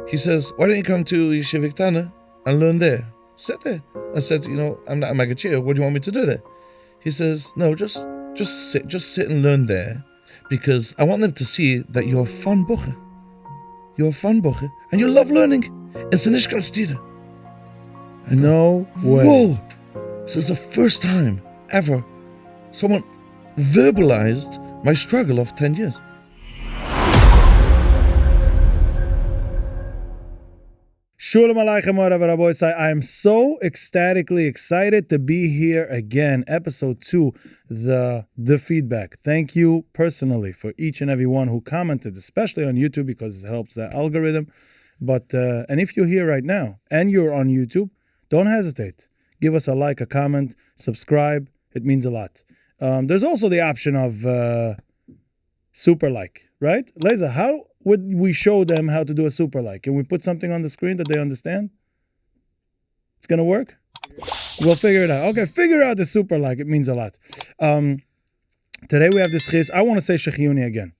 He says, why don't you come to Yeshiva Tana and learn there? Sit there. I said, I'm not a Magachir. What do you want me to do there? He says, no, just sit and learn there, because I want them to see that you're a fun bocher. You're a fun bocher, and you love learning. It's a nishkan stira. No way. Whoa! This is the first time ever someone verbalized my struggle of 10 years. Shalom Aleichem Rabbi. I am so ecstatically excited to be here again. Episode 2, the feedback. Thank you personally for each and every one who commented, especially on YouTube, because it helps the algorithm. But and if you're here right now and you're on YouTube, don't hesitate. Give us a like, a comment, subscribe. It means a lot. There's also the option of super like, right? Leza, how would we show them how to do a super like? Can we put something on the screen that they understand? It's going to work? We'll figure it out. Okay, figure out the super like. It means a lot. Today we have this chis. I want to say Shechiuni again.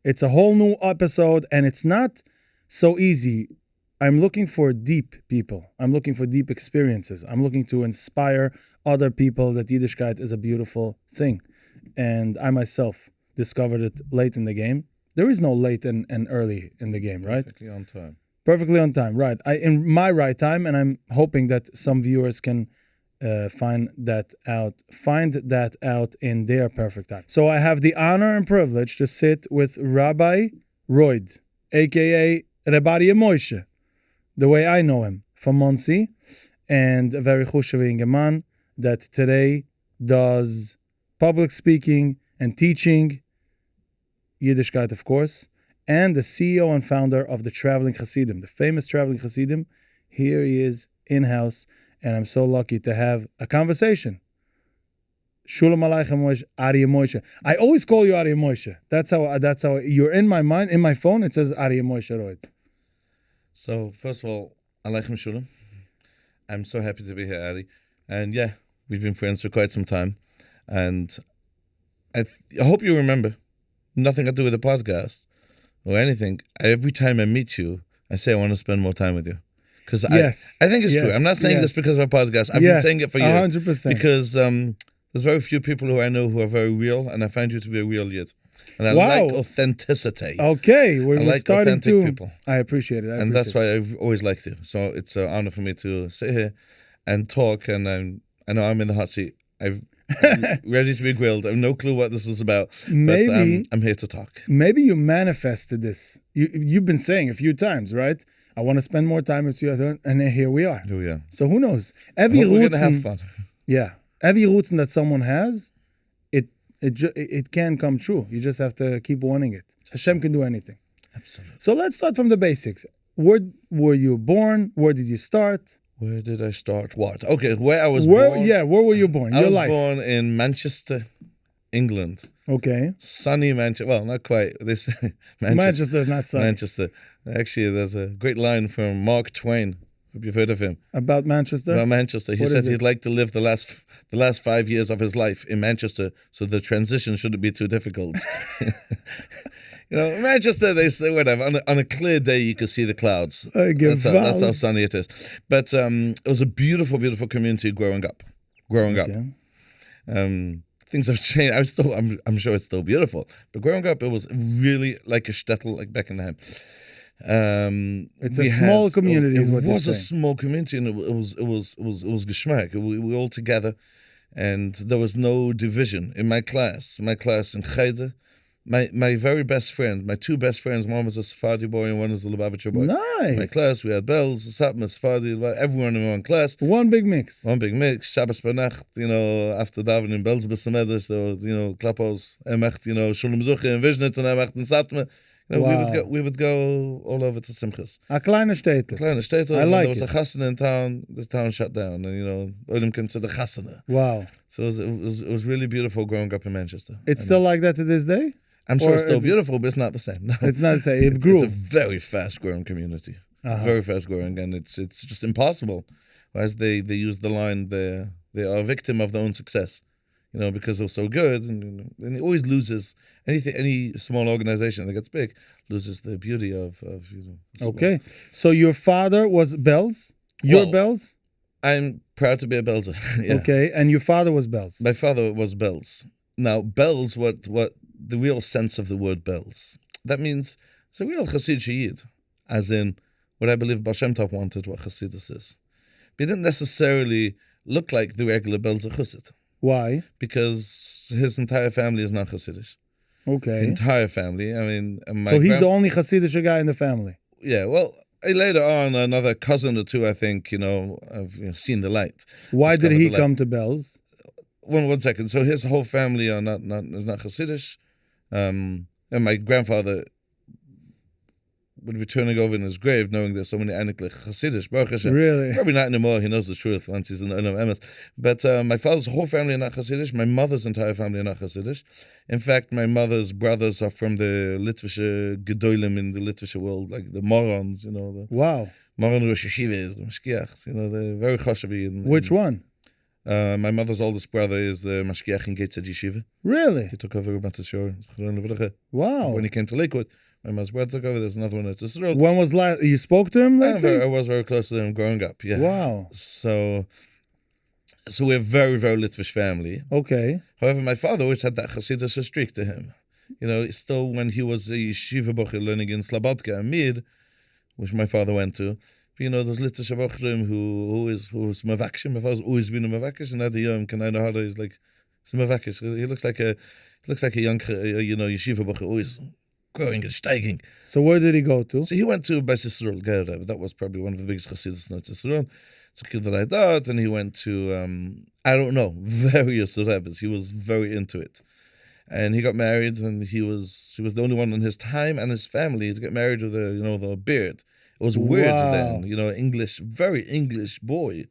It's a whole new episode, and it's not so easy. I'm looking for deep people. I'm looking for deep experiences. I'm looking to inspire other people that Yiddishkeit is a beautiful thing. And I myself discovered it late in the game. There is no late and early in the game, right? Perfectly on time. Perfectly on time, right. In my right time, and I'm hoping that some viewers can find that out in their perfect time. So I have the honor and privilege to sit with Rabbi Royd, a.k.a. Rabbi Moshe, the way I know him, from Monsey, and a very chushaving man that today does public speaking and teaching, Yiddishkeit, of course, and the CEO and founder of the Traveling Chassidim, the famous Traveling Chassidim. Here he is in-house, and I'm so lucky to have a conversation. Shalom Aleichem Moshe, Aryeh Moshe. I always call you Aryeh Moshe. That's how you're in my mind. In my phone, it says Aryeh Moshe Royd. So, first of all, Aleichem Shalom. I'm so happy to be here, Ari. And yeah, we've been friends for quite some time. And I hope you remember, nothing to do with the podcast or anything. Every time I meet you, I say I want to spend more time with you. Because I think it's true. I'm not saying this because of a podcast. I've been saying it for years. 100%. Because there's very few people who I know who are very real, and I find you to be a real yid. And I like authenticity. Okay, we're like starting authentic to. people. I appreciate it. That's why I've always liked you. So it's an honor for me to sit here and talk. And I know I'm in the hot seat. I'm ready to be grilled. I have no clue what this is about. But I'm here to talk. Maybe you manifested this. You've been saying a few times, right? I want to spend more time with you, and here we are. Here we are. So who knows? We're going to have fun. Yeah. Every rutzen that someone has, it can come true. You just have to keep wanting it. Hashem can do anything. Absolutely. So let's start from the basics. Where were you born? Where did you start? Where did I start? What? Okay, where I was born. Yeah, where were you born? I was born in Manchester, England. Okay. Sunny Manchester. Well, not quite. Manchester is not sunny. Manchester. Actually, there's a great line from Mark Twain. Have you heard of him? About Manchester? About Manchester. He said he'd like to live the last 5 years of his life in Manchester, so the transition shouldn't be too difficult. Manchester, they say, whatever, on a clear day you can see the clouds. That's how sunny it is. But it was a beautiful, beautiful community growing up. Things have changed. I'm sure it's still beautiful. But growing up, it was really like a shtetl, like back in the hand. It's a small community. It was a small community, and it was geschmack. We were all together, and there was no division in my class. My class in Cheder, my very best friend, my two best friends, one was a Sephardi boy and one was a Lubavitcher boy. Nice. In my class, we had bells, Satmar, Sephardi, everyone in one class. One big mix. Shabbos Bernacht, after davening bells b'sameder, so klapos, emecht, shalom zuche in Vishnitz and emecht in Satmar. We would go all over to Simchas. A kleine shtetl. I like it. There was a chasana in town. The town shut down, and Olim came to the chasana. Wow. So it was really beautiful growing up in Manchester. It's still like that to this day? I'm sure it's still beautiful, but it's not the same. No. It's not the same. It grew. It's a very fast-growing community. Very fast-growing, and it's just impossible. As they use the line, they are a victim of their own success. because it was so good, and it always loses any small organization that gets big loses the beauty of small. Okay. So your father was Bells? Your Well, Bells? I'm proud to be a Belzer. Yeah. Okay. And your father was Bells? My father was Bells. Now, Bells, what the real sense of the word Bells, that means it's a real Hasidic Yid, as in what I believe Baal Shem Tov wanted, what Hasidus is. But he didn't necessarily look like the regular Belzer Chassid, Why? because his entire family is not Hasidic. Okay. Entire family. I mean, and my So he's the only Hasidic guy in the family? Yeah, well, later on, another cousin or two, I think, have seen the light. Why did Discovered he the light. come to Bells? One second. So his whole family are not Hasidic. And my grandfather would be turning over in his grave knowing there's so many Aneklich Hasidic. Baruch Hashem. Really? Probably not anymore. He knows the truth once he's in the MS. But my father's whole family are not Hasidic. My mother's entire family are not Hasidic. In fact, my mother's brothers are from the Litvische Gedolim in the Litvische world, like the Morons, the Wow. Moron Rosh Yeshiva, the Mashkiach, they're very chashavi. Which one? My mother's oldest brother is the Mashkiach in Gateshead Yeshiva. Really? He took over about the shore. Wow. When he came to Lakewood, my mother's brother took over. There's another one at Tishrol. When was last? You spoke to him lately? I was very close to them growing up. Yeah. Wow. So we're a very, very Litvish family. Okay. However, my father always had that Chassidic streak to him. Still when he was a yeshiva bocher learning in Slobodka and Mir, which my father went to. Those Litvish bocherim who was mavakish. My father's always been a mavakish, and at the yom kanai he's like he's mavakish. He looks like a young yeshiva bocher, always growing and steiging. So where did he go to? So he went to Beis Yisrael Gereb. That was probably one of the biggest Chassidics in Yisrael. It's a kid that I thought, and he went to I don't know, various rebbes. He was very into it, and he got married, and he was the only one in his time and his family to get married with the beard. It was weird then, English, very English boy.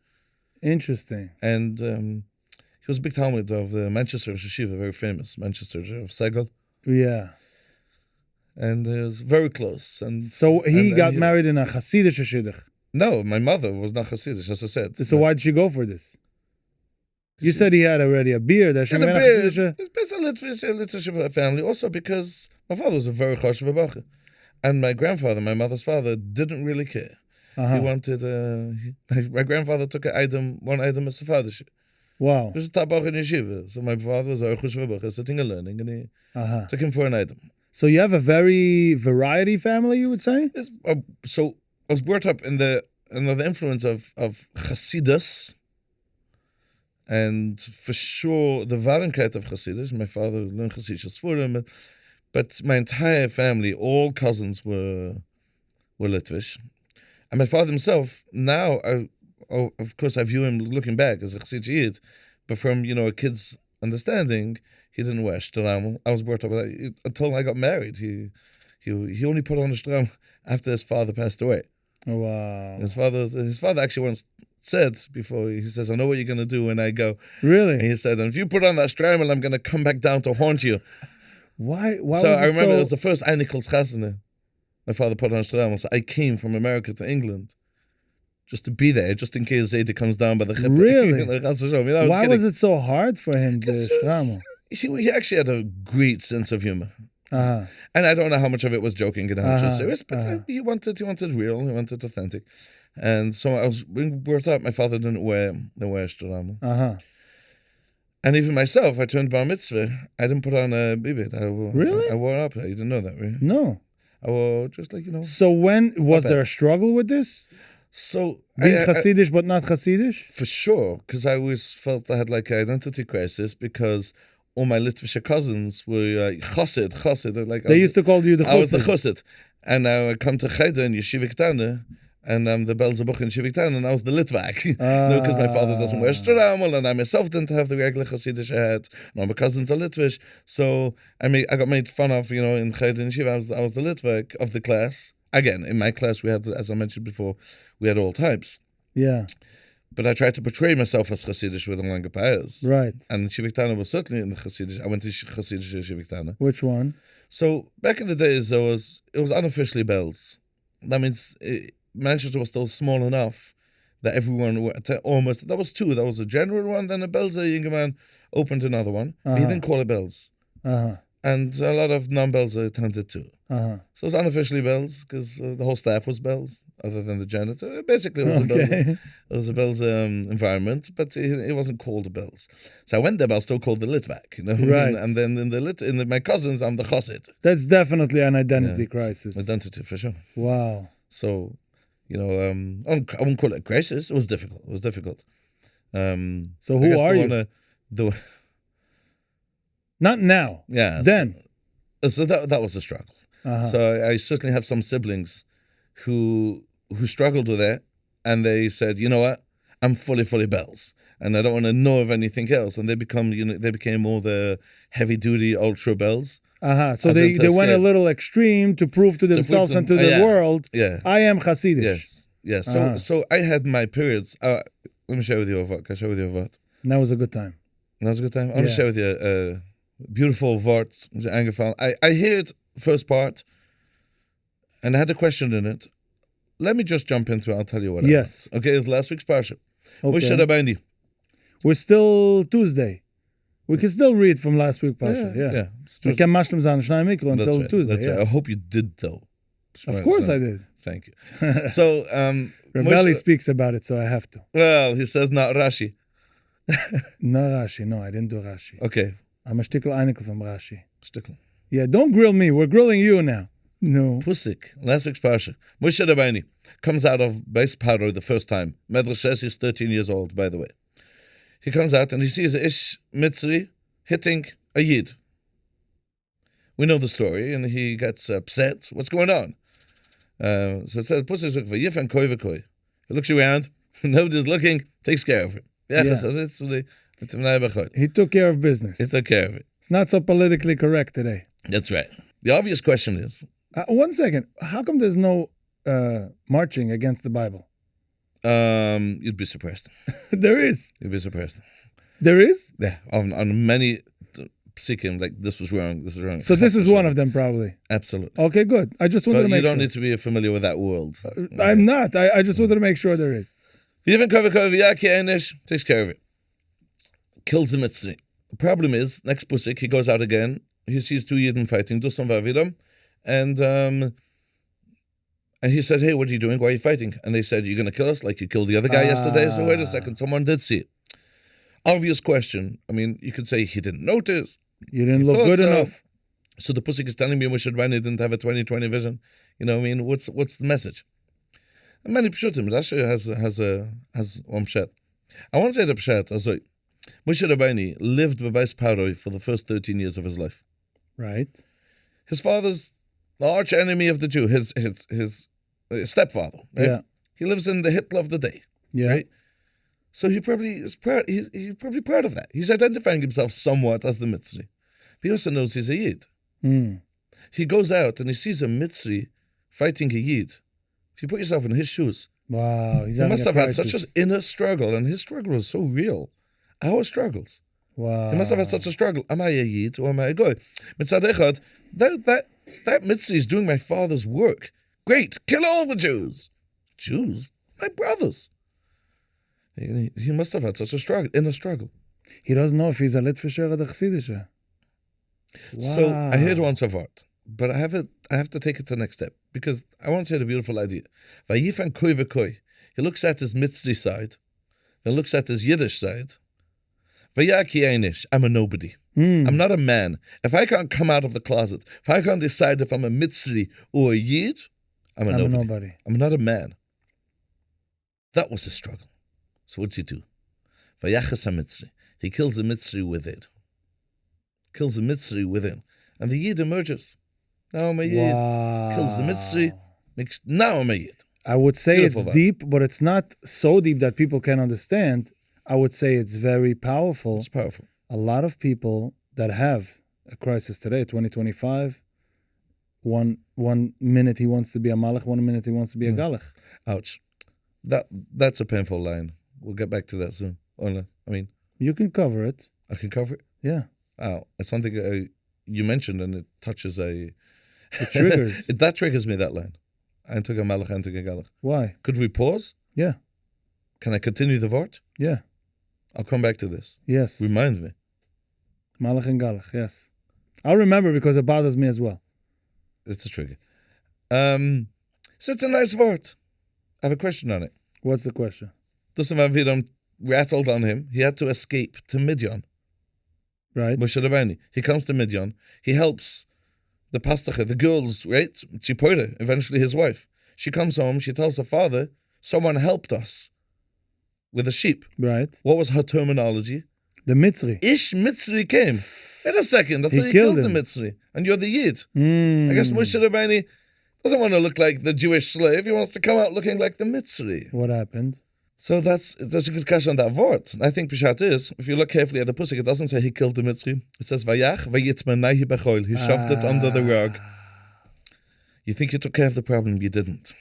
Interesting. And he was a big Talmud of the Manchester Yeshiva, very famous Manchester of Segal. Yeah. And it was very close. And so he got married in a Hasidic Shidduch. No, my mother was not Hasidic, as I said. So why did she go for this? You said he had already a beard. It's a Litvish family. Also because my father was a very chashuv bacher. And my grandfather, my mother's father, didn't really care. He wanted, my grandfather took one item as Sephardish. Wow. He was a tabach in yeshiva. So my father was a chashuv bacher, sitting and learning, and he took him for an item. So you have a very variety family, you would say? So I was brought up in the influence of Chassidus, and for sure the Varenkheit of Chassidus. My father learned Chassidus for him, but my entire family, all cousins were Litvish, and my father himself. Now, of course, I view him looking back as a Chassidic Yid, but from a kid's understanding, he didn't wear shtaram. I was brought up with that until I got married. He only put on a shtaram after his father passed away. Oh, wow. His father actually once said before, he says, "I know what you're going to do when I go." Really? And he said, "And if you put on that shtaram, I'm going to come back down to haunt you." Why So I remember it was the first Einikel's Chasna. My father put on shtaram. So I came from America to England just to be there, just in case Zayda comes down by the Chippah. Really? Why was it so hard for him, the shtaram? He actually had a great sense of humor. And I don't know how much of it was joking and how much was serious, but he wanted real, he wanted authentic. And so I was being brought up, my father didn't wear shtaram. And even myself, I turned bar mitzvah, I didn't put on a bibit. Really? I wore up. You didn't know that, right? No. I wore just like, So when, was there a struggle with this? So being Chassidish but not Chassidish? For sure, because I always felt I had like an identity crisis because all my Litvish cousins were Chassid. Like they used to call you the Chassid. I was the Chassid. And now I come to Cheder in Yeshiva Ktana, and I'm the Belzebuch in Yeshiva Ktana, and I was the Litvak. Because my father doesn't wear shtaramel, and I myself didn't have the regular Chassidish hat. Now my cousins are Litvish. So I got made fun of, in Cheder in Yeshiva. I was the Litvak of the class. Again, in my class, we had, as I mentioned before, we had all types. Yeah. But I tried to portray myself as Chassidish with a longer payas. Right. And Shiviktana was certainly in the Chassidish. I went to Chassidish Shiviktana. Which one? So back in the days, it was unofficially bells. That means Manchester was still small enough that everyone almost, that was two. That was a general one, then a Belzer Yingerman opened another one. He didn't call it bells. And a lot of non-Belzer attended too. So it was unofficially bells because the whole staff was bells, other than the janitor. Basically, it was a bells. It was a bells environment, but it wasn't called bells. So I went there, but I was still called the Litvak, you know. Right. And then my cousins, I'm the Chassid. That's definitely an identity crisis. Identity for sure. Wow. So, you know, I wouldn't call it a crisis. It was difficult. So who are you? Not now. Yeah. Then. So that was a struggle. So I certainly have some siblings who struggled with it, and they said, you know what, I'm fully bells, and I don't want to know of anything else. And they became more the heavy duty ultra bells. So they went a little extreme to prove to themselves and to the world, I am Chassidic. Yes. So I had my periods. Let me share with you a vort. Can I share with you a vort? That was a good time. I want to share with you a beautiful vort. I hear it first part, and I had a question in it. Let me just jump into it. I'll tell you what. Yes. Okay, it's last week's parsha. Okay. We're still Tuesday. We can still read from last week's parsha. Yeah. We can mashlim zan shnai mikro until Tuesday. That's right. I hope you did though. Of course I did. Thank you. So Rebelli speaks about it, so I have to. Well, he says not Rashi. No Rashi. No, I didn't do Rashi. Okay. I'm a shtickle einikel from Rashi. Shtickle. Yeah, don't grill me. We're grilling you now. No. Pusik, last week's parsha. Moshe Rabbeinu comes out of Beis Paro the first time. Medrash says he's 13 years old, by the way. He comes out and he sees a Ish Mitzri hitting a Yid. We know the story, and he gets upset. What's going on? So it says, Pusik v'yif and koi v'koi. He looks around, nobody's looking, takes care of it. He took care of business. He took care of it. It's not so politically correct today. That's right. The obvious question is... 1 second. How come there's no marching against the Bible? You'd be surprised. There is. You'd be surprised. There is? Yeah. On many psikim, like this was wrong, this is wrong. So this is one of them, probably. Absolutely. Okay, good. I just wanted to make sure. You don't need to be familiar with that world. I'm not. I just wanted to make sure there is. Takes care of it. Kills the Mitzri. The problem is, next pusik, he goes out again. He sees two Yidden fighting, Dusam Vavidam, and he says, hey, what are you doing? Why are you fighting? And they said, you're going to kill us like you killed the other guy yesterday? So wait a second, someone did see it. Obvious question. I mean, you could say he didn't notice. You didn't look good enough. So the pusik is telling me Moshe Rabbeinu didn't have a 20/20 vision. You know what I mean? What's the message? And many pshutim. Rashi has one pshat. I want to say the pshat. Also, Moshe Rabbeinu lived by Beis Paroi for the first 13 years of his life. Right. His father's the arch enemy of the Jew. His stepfather. Right? Yeah. He lives in the Hitler of the day. Yeah. Right. So he probably is proud. He's probably proud of that. He's identifying himself somewhat as the Mitzri. He also knows he's a Yid. He goes out and he sees a Mitzri fighting a Yid. If you put yourself in his shoes, wow, he must have had such an inner struggle, and his struggle was so real. Our struggles. Wow. He must have had such a struggle. Am I a Yid or am I a Goy? Mitzad echad, that Mitzri is doing my father's work. Great, kill all the Jews. Jews? My brothers. He must have had such a struggle, inner struggle. He doesn't know if he's a Litvisher or a Chassidisher. Wow. So I heard once of art, but I have to take it to the next step, because I want to say the beautiful idea. Vayifan koi v'koi. He looks at his Mitzri side, then looks at his Yiddish side. Vayaki einish. I'm a nobody. I'm not a man. If I can't come out of the closet, if I can't decide if I'm a Mitzri or a Yid, I'm a nobody. I'm not a man. That was a struggle. So what's he do? Vayachas ha-Mitzri. He kills the Mitzri with it. Kills the Mitzri within. And the Yid emerges. Now I'm a Yid. Wow. Kills the Mitzri. Now I'm a Yid. I would say beautiful it's deep, but it's not so deep that people can understand. I would say it's very powerful. It's powerful. A lot of people that have a crisis today, 2025, one minute he wants to be a Malach, 1 minute he wants to be a Galach. Ouch. That's a painful line. We'll get back to that soon. You can cover it. I can cover it? Yeah. Oh, it's something you mentioned, and it touches It triggers. That triggers me, that line. I took a Malach, I took a Galach. Why? Could we pause? Yeah. Can I continue the word? Yeah. I'll come back to this. Yes. Reminds me. Malach and Galach, yes. I'll remember because it bothers me as well. It's a trigger. So it's a nice word. I have a question on it. What's the question? Dusam Aviram rattled on him. He had to escape to Midian. Right. Moshe Rabbeinu. He comes to Midian. He helps the pastacha, the girls, right? Tzipora, eventually his wife. She comes home. She tells her father, someone helped us with a sheep. Right. What was her terminology? The Mitzri. Ish Mitzri came. Wait a second. I thought he killed the Mitzri. And you're the Yid. I guess Moshe Rabbeinu doesn't want to look like the Jewish slave. He wants to come out looking like the Mitzri. What happened? So that's a good question on that word. I think Pshat is, if you look carefully at the Pusik, it doesn't say he killed the Mitzri. It says, Vayach vayitmanayhi b'choil. He shoved it under the rug. You think you took care of the problem, you didn't.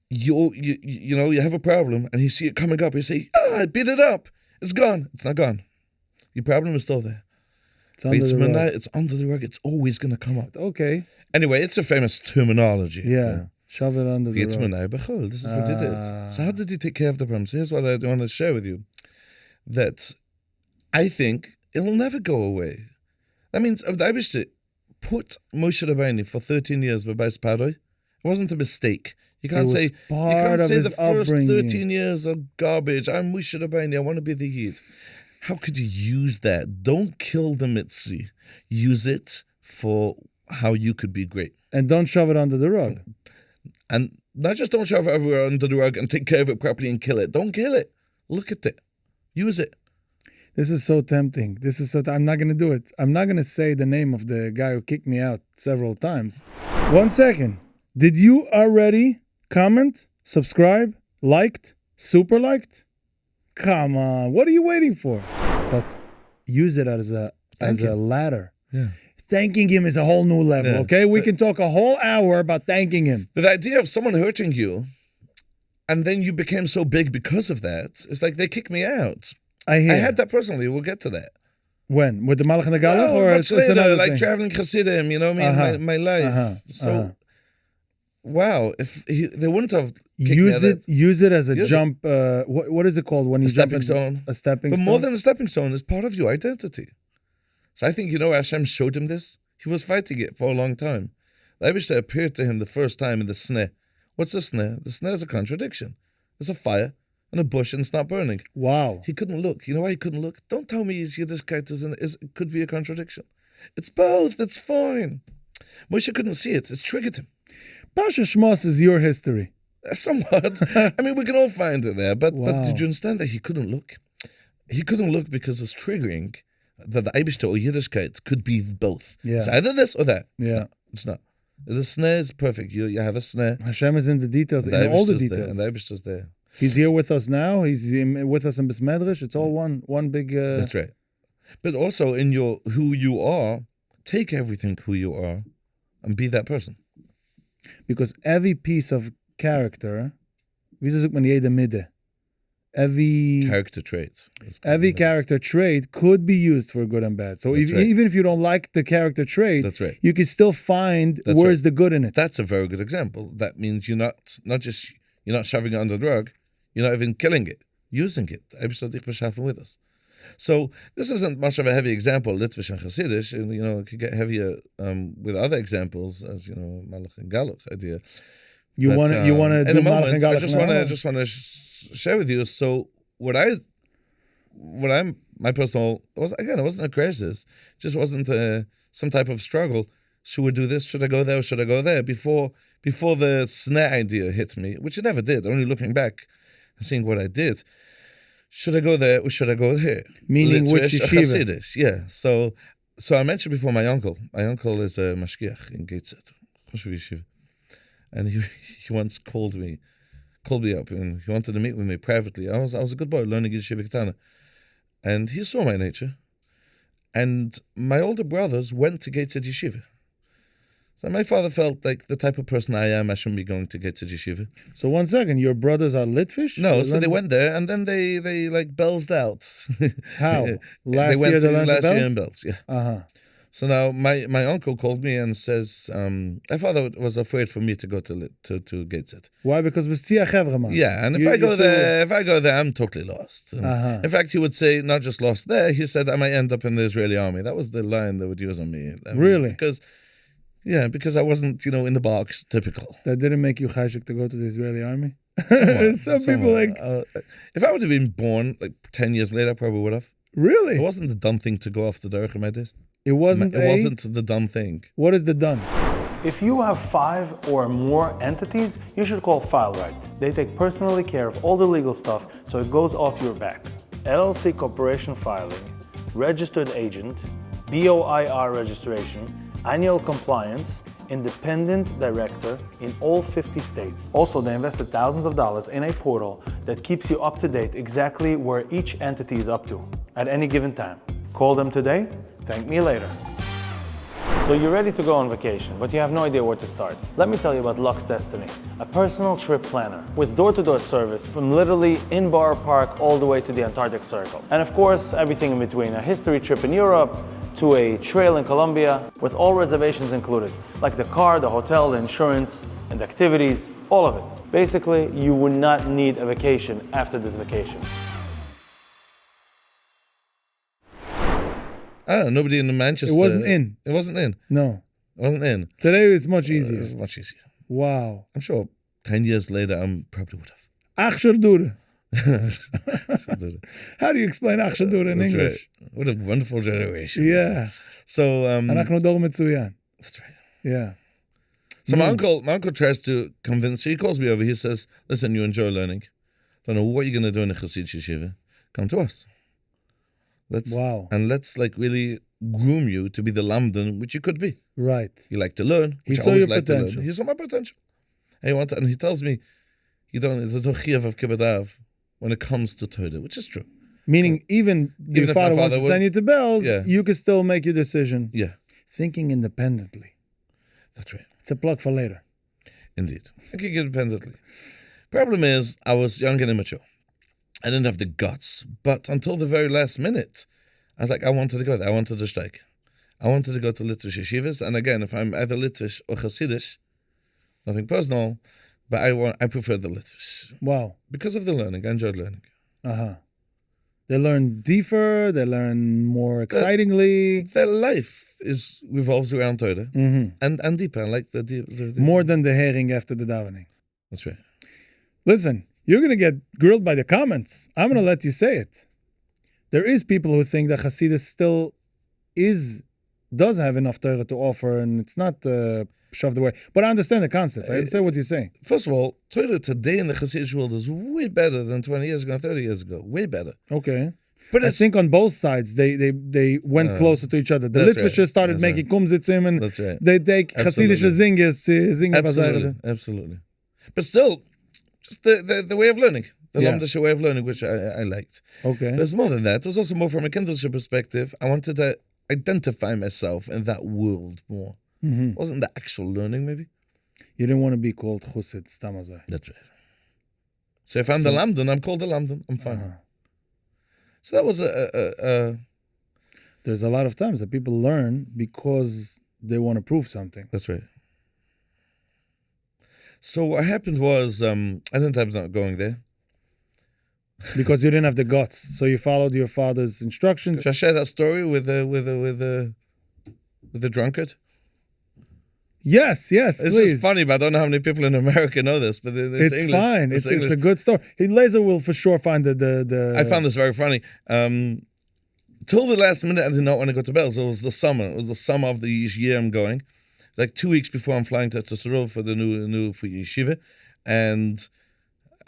You know, you have a problem, and you see it coming up, you say, I beat it up. It's gone. It's not gone. Your problem is still there. It's under the rug. It's under the rug. It's always going to come up. Okay. Anyway, it's a famous terminology. Yeah. Shove it under the rug. This is what he did. So how did he take care of the problem? So here's what I want to share with you. That I think it'll never go away. That means Avdai put Moshe Rabbeinu for 13 years by Paroi. It wasn't a mistake. You can't say the first 13 years are garbage. I'm Moshe Rabbeinu. I want to be the Yid. How could you use that? Don't kill the Mitzri. Use it for how you could be great. And don't shove it under the rug. And not just don't shove it everywhere under the rug and take care of it properly and kill it. Don't kill it. Look at it. Use it. This is so tempting. I'm not going to do it. I'm not going to say the name of the guy who kicked me out several times. 1 second. Did you already comment, subscribe, liked, super liked? Come on. What are you waiting for? But use it as a ladder. Yeah. Thanking him is a whole new level, okay? We can talk a whole hour about thanking him. The idea of someone hurting you and then you became so big because of that, it's like they kicked me out. I had that personally. We'll get to that. When? With the Malach and the Galach? Or much later, another like thing? Traveling Chassidim, you know what I mean? My life. Wow, if they wouldn't have use it as a jump. What is it called when you jump stepping stone? A stepping stone. But more than a stepping stone, is part of your identity. So I think Hashem showed him this. He was fighting it for a long time. The Eibishter appeared to him the first time in the sneh. What's a sneh? The sneh is a contradiction. There's a fire and a bush and it's not burning. Wow. He couldn't look. You know why he couldn't look? Don't tell me Yiddishkeit it could be a contradiction. It's both. It's fine. Moshe couldn't see it. It triggered him. Pasha Shmos is your history. Somewhat. I mean, we can all find it there. But did you understand that he couldn't look? He couldn't look because it's triggering that the Eibishter or Yiddishkeit could be both. Yeah. It's either this or that. It's not. The snare is perfect. You have a snare. Hashem is in the details, in all the details. And the Eibishter's there. He's here with us now. He's with us in Besmedrish. It's all one big... That's right. But also in your who you are, take everything who you are and be that person. Because every piece of character, every character trait. Every character trait could be used for good and bad. So even if you don't like the character trait, that's right, you can still find where's the good in it. That's a very good example. That means you're not shoving it under the rug, you're not even killing it, using it. With us. So this isn't much of a heavy example, Litvish and Chassidish, and it could get heavier with other examples, as Malach and Galach idea. You want to do Malach and Galach? I just want to share with you. So my personal it wasn't a crisis, just wasn't some type of struggle. Should we do this? Should I go there? Or should I go there? Before the snare idea hit me, which it never did. Only looking back and seeing what I did. Should I go there or should I go there? Meaning which yeshiva? Yeah. So I mentioned before my uncle. My uncle is a mashgiach in Geitzet, yeshiva, and he once called me up and he wanted to meet with me privately. I was a good boy learning yeshiva ketana, and he saw my nature. And my older brothers went to Geitzet yeshiva. So my father felt like the type of person I am, I shouldn't be going to Geitzet yeshiva. So 1 second, your brothers are Litvish? No, so they went there and then they like bellsed out. How? Last year in Bells, yeah. So now my uncle called me and says, my father was afraid for me to go to Gateshead. Why? Because we're Tzia Chevra, man. Yeah, and if I go there, I'm totally lost. And in fact, he would say not just lost there. He said I might end up in the Israeli army. That was the line they would use on me. Really? Because I wasn't, in the box, typical. That didn't make you chashik to go to the Israeli army? People like... if I would have been born 10 years later, I probably would have. Really? It wasn't the dumb thing to go off the derech in my days. It wasn't the dumb thing. What is the done? If you have 5 or more entities, you should call FileRight. They take personally care of all the legal stuff, so it goes off your back. LLC corporation filing, registered agent, BOIR registration, annual compliance, independent director in all 50 states. Also, they invested thousands of dollars in a portal that keeps you up to date exactly where each entity is up to at any given time. Call them today, thank me later. So you're ready to go on vacation, but you have no idea where to start. Let me tell you about Lux Destiny, a personal trip planner with door-to-door service from literally in Borough Park all the way to the Antarctic Circle. And of course, everything in between, a history trip in Europe to a trail in Colombia with all reservations included, like the car, the hotel, the insurance, and the activities, all of it. Basically, you would not need a vacation after this vacation. I don't know, nobody in Manchester... It wasn't in. It wasn't in. No. It wasn't in. Today it's much easier. It's much easier. Wow. I'm sure 10 years later, I probably would have. Achsherdure. How do you explain Achsherdure in That's English? Right. What a wonderful generation. Yeah. So... אנחנו דור מצוין. That's right. Yeah. So my uncle tries to convince... He calls me over. He says, listen, you enjoy learning. Don't know what you're going to do in a Chassidic yeshiva. Come to us. Let's really groom you to be the lamdan which you could be. Right. You like to learn. He saw your potential. He saw my potential. And he tells me, there's no chiyuv of kibbutz when it comes to Torah, which is true. Meaning, even if your father wants to send you to bells, you can still make your decision. Yeah. Thinking independently. That's right. It's a plug for later. Indeed. Thinking independently. Problem is, I was young and immature. I didn't have the guts. But until the very last minute, I was like, I wanted to go there. I wanted to strike. I wanted to go to Litvish yeshivas. And again, if I'm either Litvish or Chassidish, nothing personal, but I prefer the Litvish. Wow. Because of the learning. I enjoyed learning. Uh-huh. They learn deeper, they learn more excitingly. Their life revolves around Torah. Mm-hmm. And deeper. I like the more than the herring after the davening. That's right. Listen, you're going to get grilled by the comments. I'm going to let you say it. There is people who think that Hasidus still does have enough Torah to offer, and it's not shoved away. But I understand the concept. I understand what you're saying. First of all, Torah today in the Hasidic world is way better than 20 years ago, 30 years ago. Way better. Okay. But I think on both sides, they went closer to each other. The Litvishers started making kumzitzim, and they take Hasidische zingers. Absolutely. But still, just the way of learning. The Lamdische way of learning, which I liked. Okay. There's more than that. There's also more from a kindership perspective. I wanted to identify myself in that world more. Mm-hmm. Wasn't the actual learning, maybe? You didn't want to be called Chassid, Stamazai. That's right. So if I'm the Lamdan, I'm called the Lamdan. I'm fine. Uh-huh. So that was There's a lot of times that people learn because they want to prove something. That's right. So what happened was, I didn't end up going there. Because you didn't have the guts, so you followed your father's instructions. Should I share that story with the drunkard? Yes, please. It's just funny, but I don't know how many people in America know this. But it's English. Fine. It's a good story. Laser will for sure find the. I found this very funny. Till the last minute, I did not want to go to Bells. It was the summer. It was the summer of the year I'm going. Like 2 weeks before I'm flying to Tzarov for the new for yeshiva, and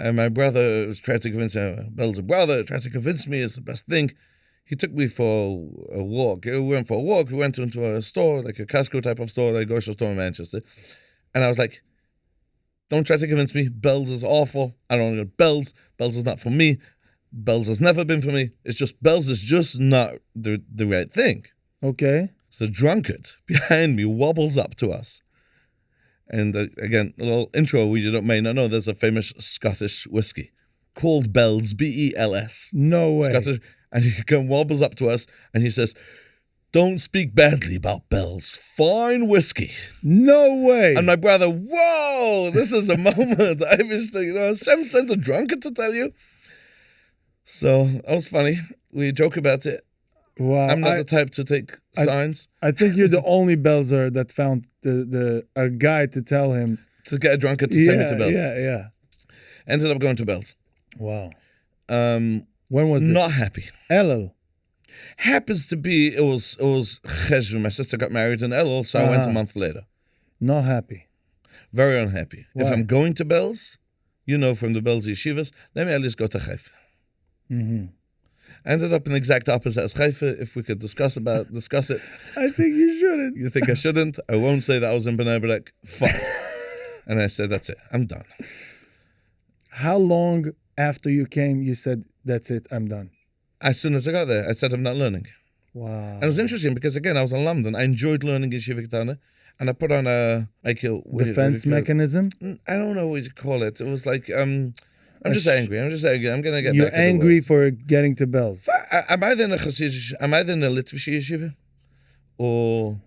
my brother was trying to convince me. Bell's a brother. Tried to convince me it's the best thing. He took me for a walk. We went for a walk. We went into a store, like a Costco type of store, like a grocery store in Manchester. And I was like, don't try to convince me. Bell's is awful. I don't want to go to Bell's. Bell's is not for me. Bell's has never been for me. It's just, Bell's is just not the right thing. Okay. So the drunkard behind me wobbles up to us. And again, a little intro we may not know. There's a famous Scottish whiskey called Bell's, Bells. No way. Scottish. And he wobbles up to us and he says, don't speak badly about bells. Fine whiskey. No way. And my brother, whoa, this is a moment. I wish, Hashem sent a drunkard to tell you. So that was funny. We joke about it. Wow. I'm not the type to take signs. I think you're the only Belzer that found a guy to tell him. To get a drunkard to send me to bells. Yeah. Ended up going to bells. Wow. When was this? Not happy. Elul. Happens to be, it was Cheshvan. My sister got married in Elul, so I went a month later. Not happy. Very unhappy. Why? If I'm going to bells, from the bells yeshivas, let me at least go to Haifa. Mm-hmm. Ended up in the exact opposite as Haifa. If we could discuss it. I think you shouldn't. You think I shouldn't? I won't say that I was in Bnei Brak. Fine. And I said, that's it. I'm done. How long after you came, you said, that's it, I'm done? As soon as I got there, I said, I'm not learning. Wow. And it was interesting because, again, I was in London. I enjoyed learning Yeshiva Ketana. And I put on defense mechanism? I don't know what you call it. It was like, I'm just angry. I'm going to get You're back angry for getting to bells. Am I then a Chassidic, am I then a Litvish Yeshiva? Or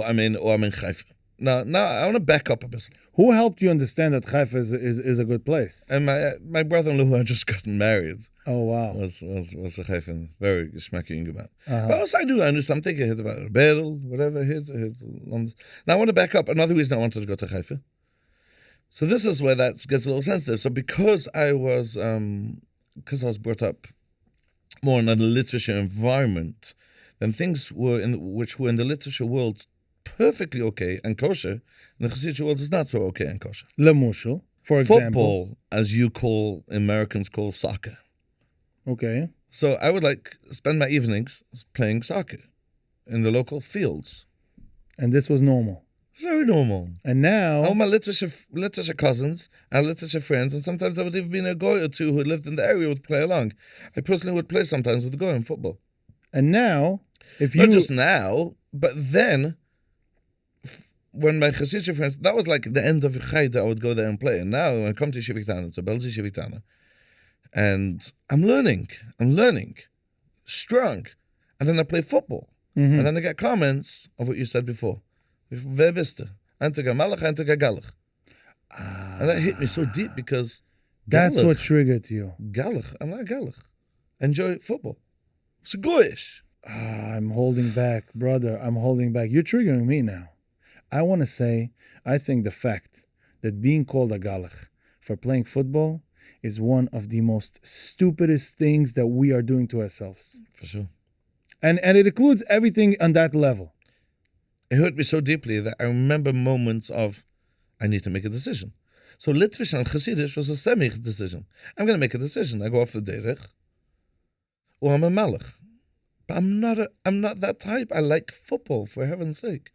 I'm in Haifa? No, I want to back up a bit. Who helped you understand that Haifa is a good place? And my brother-in-law who had just gotten married. Oh, wow. Was a Haifa, very geschmacky Ingeman. Uh-huh. But also I knew something. I heard about Rebel, whatever. I heard. Now I want to back up. Another reason I wanted to go to Haifa. So this is where that gets a little sensitive. So because I was brought up more in a literature environment, then things which were in the literature world perfectly okay and kosher, and the Chassidic world is not so okay and kosher. Lemushel, for example. Football, as Americans call soccer. Okay. So I would spend my evenings playing soccer in the local fields. And this was normal. Very normal. And now all my literature cousins and literature friends, and sometimes there would even be a goy or two who lived in the area would play along. I personally would play sometimes with the goy in football. And now, not just now, but then, when my Chassidic friends, that was like the end of Chayda, I would go there and play. And now, when I come to Yeshiva Ketana, it's a Belzi Yeshiva Ketana, and I'm learning, strong, and then I play football, and then I get comments of what you said before. Wer bist du? Einziger Malach, einziger Galach. And that hit me so deep because that's what triggered you. Galach, I'm not Galach. Enjoy football. It's goyish. I'm holding back, brother. I'm holding back. You're triggering me now. I want to say, I think the fact that being called a galach for playing football is one of the most stupidest things that we are doing to ourselves. For sure. And it includes everything on that level. It hurt me so deeply that I remember moments of, I need to make a decision. So Litvish and Chassidish was a semi-decision. I'm going to make a decision. I go off the derech, or I'm a malach. But I'm not that type. I like football, for heaven's sake.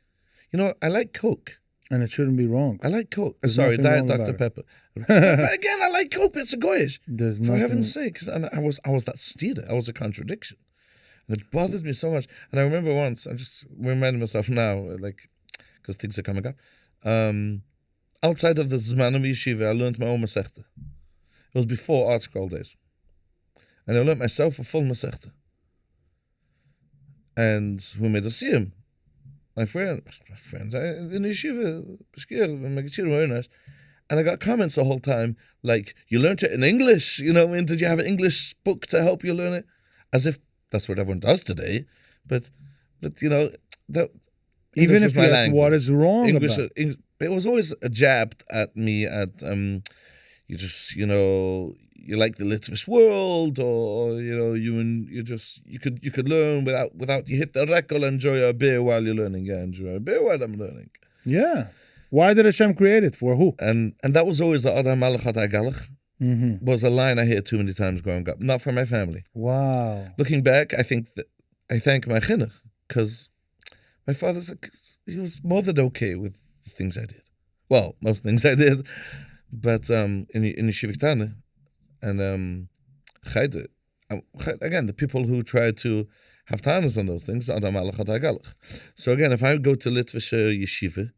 I like Coke. And it shouldn't be wrong. I like Coke. There's Sorry, nothing Diet wrong Dr. about Pepper. But again, I like Coke. It's a goyish. For heaven's sake. And I was that steeder. I was a contradiction. And it bothered me so much. And I remember once, I'm just reminding myself now, because things are coming up. Outside of the Zmanim Yeshiva, I learned my own Masechta. It was before Art Scroll days. And I learned myself a full Masechta. And who made us see him? My friends, in the yeshiva, and I got comments the whole time, like, you learned it in English, did you have an English book to help you learn it? As if that's what everyone does today, but that even if yes, what is wrong English, about it? It was always a jab at me you like the Litvish world, or you could learn without you hit the record, enjoy a beer while you're learning. Yeah, enjoy a beer while I'm learning. Yeah. Why did Hashem create it? For who? And that was always the Adam Malachat Agalach. Was a line I heard too many times growing up. Not from my family. Wow. Looking back, I think that I thank my chinuch, because my father's he was more than okay with the things I did. Well, most things I did, but in Yeshiva Ketana. And again, the people who try to have tanas on those things, Adam Malachat Agalach. So again, if I go to Litvish yeshiva,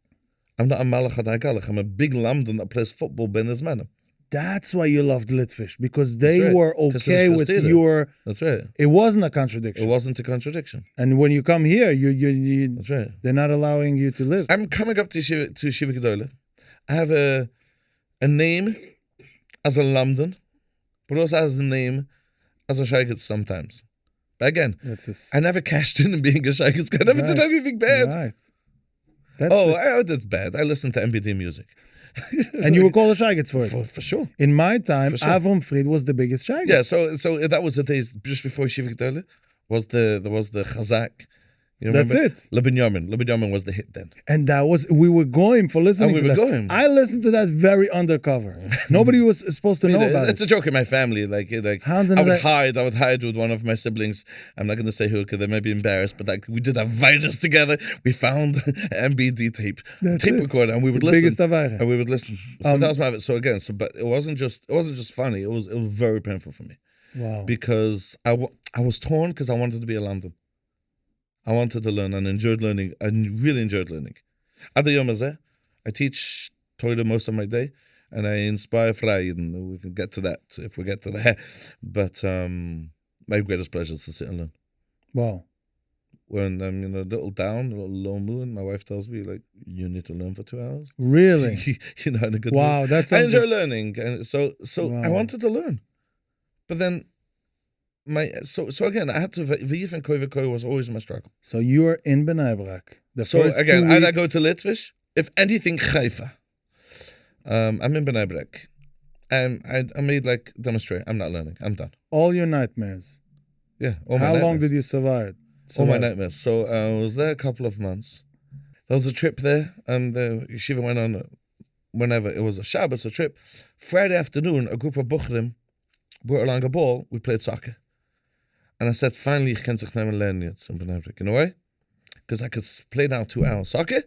I'm not a Malachat Agalach. I'm a big lamdan that plays football ben his manner. That's why you loved Litvish, because they That's right. were 'Cause it okay was with Chassidic. your. That's right. It wasn't a contradiction. It wasn't a contradiction. And when you come here, you That's right. they're not allowing you to live. I'm coming up to Shiva Gedolah. I have a name as a Lamdan, but also as the name as a Shaygit sometimes. But again, I never cashed in being a Shaygit. I never did anything bad. Right. That's bad. I listen to MBD music. And you were called a Shaygitz for it. For sure. In my time, For sure. Avram Fried was the biggest Shaygitz. Yeah, so that was the days just before Shiva Gedolah. There was the Chazak. You That's remember? it. Lebinyamin was the hit then. And we were going for listening we to were that. going. I listened to that very undercover. Nobody was supposed to know about It's it. a joke in my family. Like I would hide with one of my siblings. I'm not going to say who because they may be embarrassed, but like we did a virus together. We found MBD tape recorder, and we would listen. Biggest Avaira. And we would listen. So that was my but it wasn't just funny. It was very painful for me. Wow. Because I was torn because I wanted to be a London. I wanted to learn and enjoyed learning. I really enjoyed learning. At the Yom Hazeh, I teach Torah most of my day, and I inspire Freien. We can get to that if we get to that. But my greatest pleasure is to sit and learn. Wow. When I'm a little down, a little low mood, my wife tells me, like, you need to learn for 2 hours. Really? In a good wow, mood. that's I something. enjoy learning, and so Wow. I wanted to learn. But then so again, I had to V'yif and Koi was always my struggle. So you're in Bnei Brak. So again, 2 either weeks, go to Litvish, if anything Haifa. I'm in Bnei Brak. I made like demonstrate. I'm not learning. I'm done. all your nightmares. Yeah. How long did you survive? All my nightmares. So I was there a couple of months. There was a trip there, and the yeshiva went on whenever it was a Shabbat, a trip. Friday afternoon, a group of Bukhrim brought along a ball. We played soccer. And I said, finally, ich kann sich nehmen lernen jetzt in Bnei Brak. You know why? Because I could play now 2 hours soccer.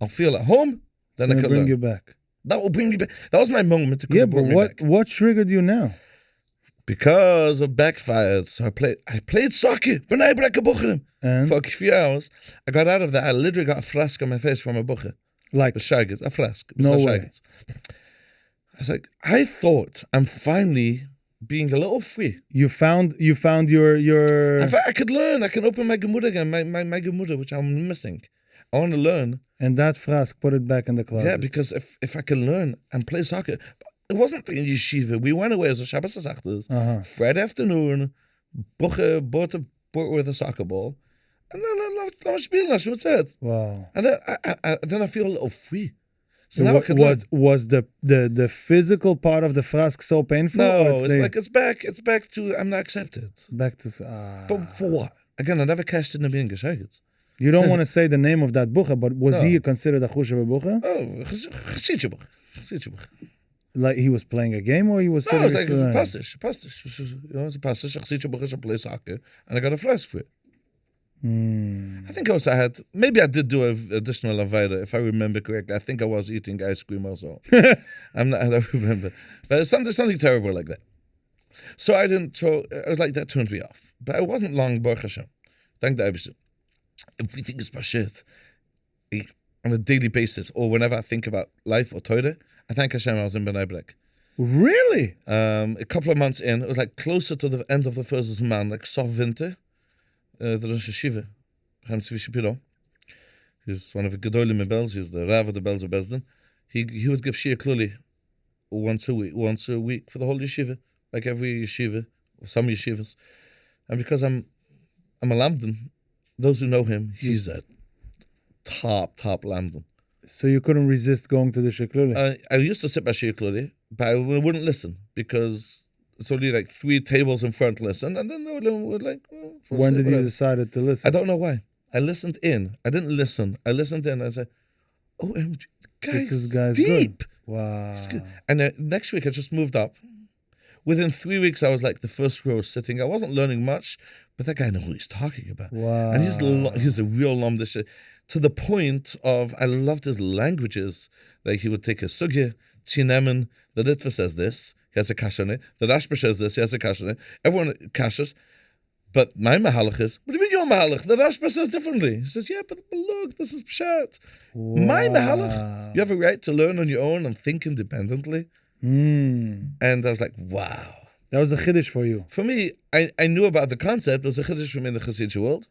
I'll feel at home. Then I could bring learn. you back. That will bring me back. That was my moment to Yeah, bring but me back. what triggered you now? Because of backfires. So I played soccer. Bnei Brak Bukhrim. And For a few hours. I got out of that. I literally got a frask on my face from a bucher. like The shaggets. A frask. No way. Shaggets. I was like, I thought I'm finally being a little free. you found your I could learn. I can open my Gemara again, my Gemara, which I'm missing. I want to learn. and that flask, put it back in the closet. Yeah, because if I can learn and play soccer, it wasn't in yeshiva. We went away as a Shabbos Uh-huh. Friday afternoon, buche bought with a soccer ball, and then I was being what's it? Wow. And then I feel a little free. So So now I could learn. was the physical part of the flask so painful? or No, it's back to I'm not accepted. back to But for what? Again, I never cashed in the being geshaggets. You don't want to say the name of that bucha, but was No. he considered a chusha bucha? Oh, Chassidic. Like he was playing a game, or he was No, it was like seriously learning? pastish. You know, it's a pastish. Chassidic I play soccer, and I got a flask for it. I think also maybe I did do an additional Avaida, if I remember correctly. I think I was eating ice cream also. I don't remember. But it's something terrible like that. So I was like, that turned me off. But it wasn't long, Baruch Hashem. Thank the Eibishter. Everything is pashit. On a daily basis, or whenever I think about life or Torah, I thank Hashem I was in Bnei Brak. Really? A couple of months in, it was like closer to the end of the first Zman, like soft winter. The Rosh Hashiva, Chaim Tzvi Shapiro, he's one of the Gedolim Bells, he's the Rav of the Bells of Besdin. He would give Shia Kluli once a week for the whole yeshiva, like every yeshiva, or some yeshivas. And because I'm a Lamdan, those who know him, he's a top Lamdan. So you couldn't resist going to the Shekluli? I used to sit by Shia Kluli, but I wouldn't listen because it's only like 3 tables in front listen, and then they would like. When did you decide to listen? I don't know why. I listened in. I didn't listen. I listened in. I said, "OMG, guy's deep." Good. Wow. And next week I just moved up. Within 3 weeks I was like the first row sitting. I wasn't learning much, but that guy knows what he's talking about. Wow. And he's a real lomdish. To the point of I loved his languages. Like he would take a sugya, tzinemen. The Litva says this. He has a kash on it. The Rashba says this. He has a kash on it. Everyone kashes. But my mahalach is, what do you mean your mahalach? The Rashba says differently. He says, yeah, but look, this is pshat. Wow. My mahalach. You have a right to learn on your own and think independently. Mm. And I was like, wow. That was a chiddush for you. For me, I knew about the concept. It was a chiddush from in the Chassidic world.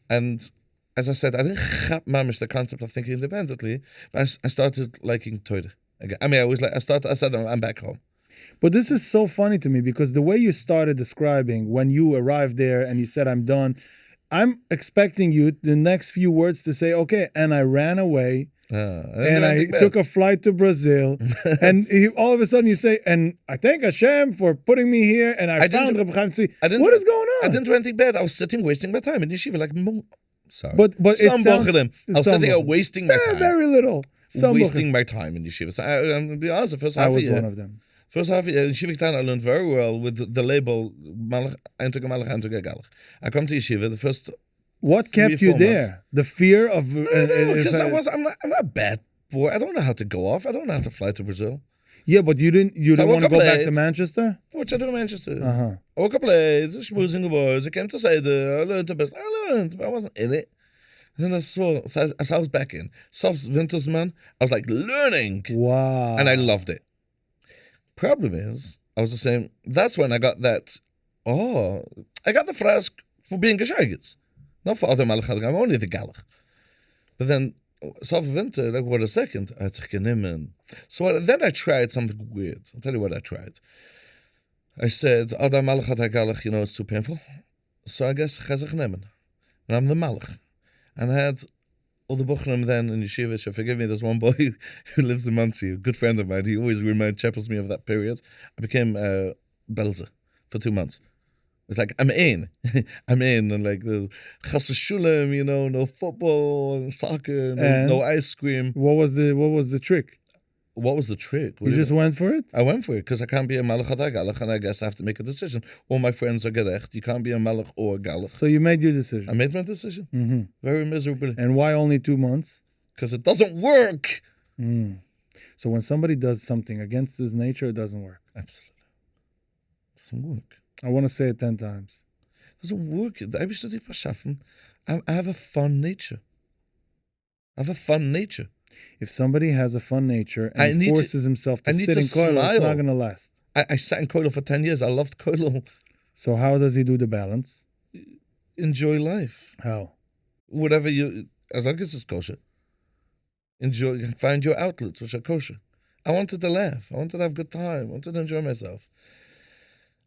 And as I said, I didn't chap mamish the concept of thinking independently, but I started liking Torah again. I mean, I said, I'm back home. But this is so funny to me because the way you started describing when you arrived there and you said, I'm done, I'm expecting you, the next few words, to say, okay, and I ran away. And I took a flight to Brazil, and all of a sudden you say, and I thank Hashem for putting me here, and I found Reb Chaim Tzvi. What is going on? I didn't do anything bad. I was sitting wasting my time in yeshiva, like, sorry. But some bochelim. I was sitting there wasting my time. Very little. Wasting my time in yeshiva. So I'm going to be honest, the first half I was of year, one of them. First half of year, in Yeshiva Ketana, I learned very well with the label, Malach, Eintog Malach, Eintog Galach. I come to Yeshiva, the first What kept you there? months. The fear of... because I'm not a bad boy. I don't know how to go off. I don't know how to fly to Brazil. Yeah, but you didn't want to go back to Manchester? Which I do in Manchester. Uh-huh. I woke up late, schmoozing the boys, I came to Seder, I learned the best. I learned, but I wasn't in it. And then I was back in. Soft Wintersman, I was like learning. Wow. And I loved it. Problem is, I was the same. That's when I got that. I got the frask for being gescheigitz. Not for other malachad, I'm only the galach. But then, soft winter, like, what a second. I had to genommen. So then I tried something weird. I'll tell you what I tried. I said, other malachad galach, it's too painful. So I guess chazach nemen. And I'm the malach. And I had all the bochum then in yeshiva. So forgive me, there's one boy who lives in Muncie, a good friend of mine. He always chappels me of that period. I became Belzer for 2 months. It's like, I'm in, and like the chas v'shulim, no football, no soccer, no ice cream. What was the trick? What was the trick? You just went for it? I went for it because I can't be a malach or galach, and I guess I have to make a decision. All my friends are gerecht. You can't be a malach or a galach. So you made your decision. I made my decision. Mm-hmm. Very miserably. And why only 2 months? Because it doesn't work. So when somebody does something against his nature, it doesn't work. Absolutely. It doesn't work. I want to say it 10 times. It doesn't work. I have a fun nature. If somebody has a fun nature and forces himself to sit in koilel, it's not going to last. I sat in koilel for 10 years. I loved koilel. So how does he do the balance? Enjoy life. How? Whatever as long as it's kosher. Find your outlets, which are kosher. I wanted to laugh. I wanted to have a good time. I wanted to enjoy myself.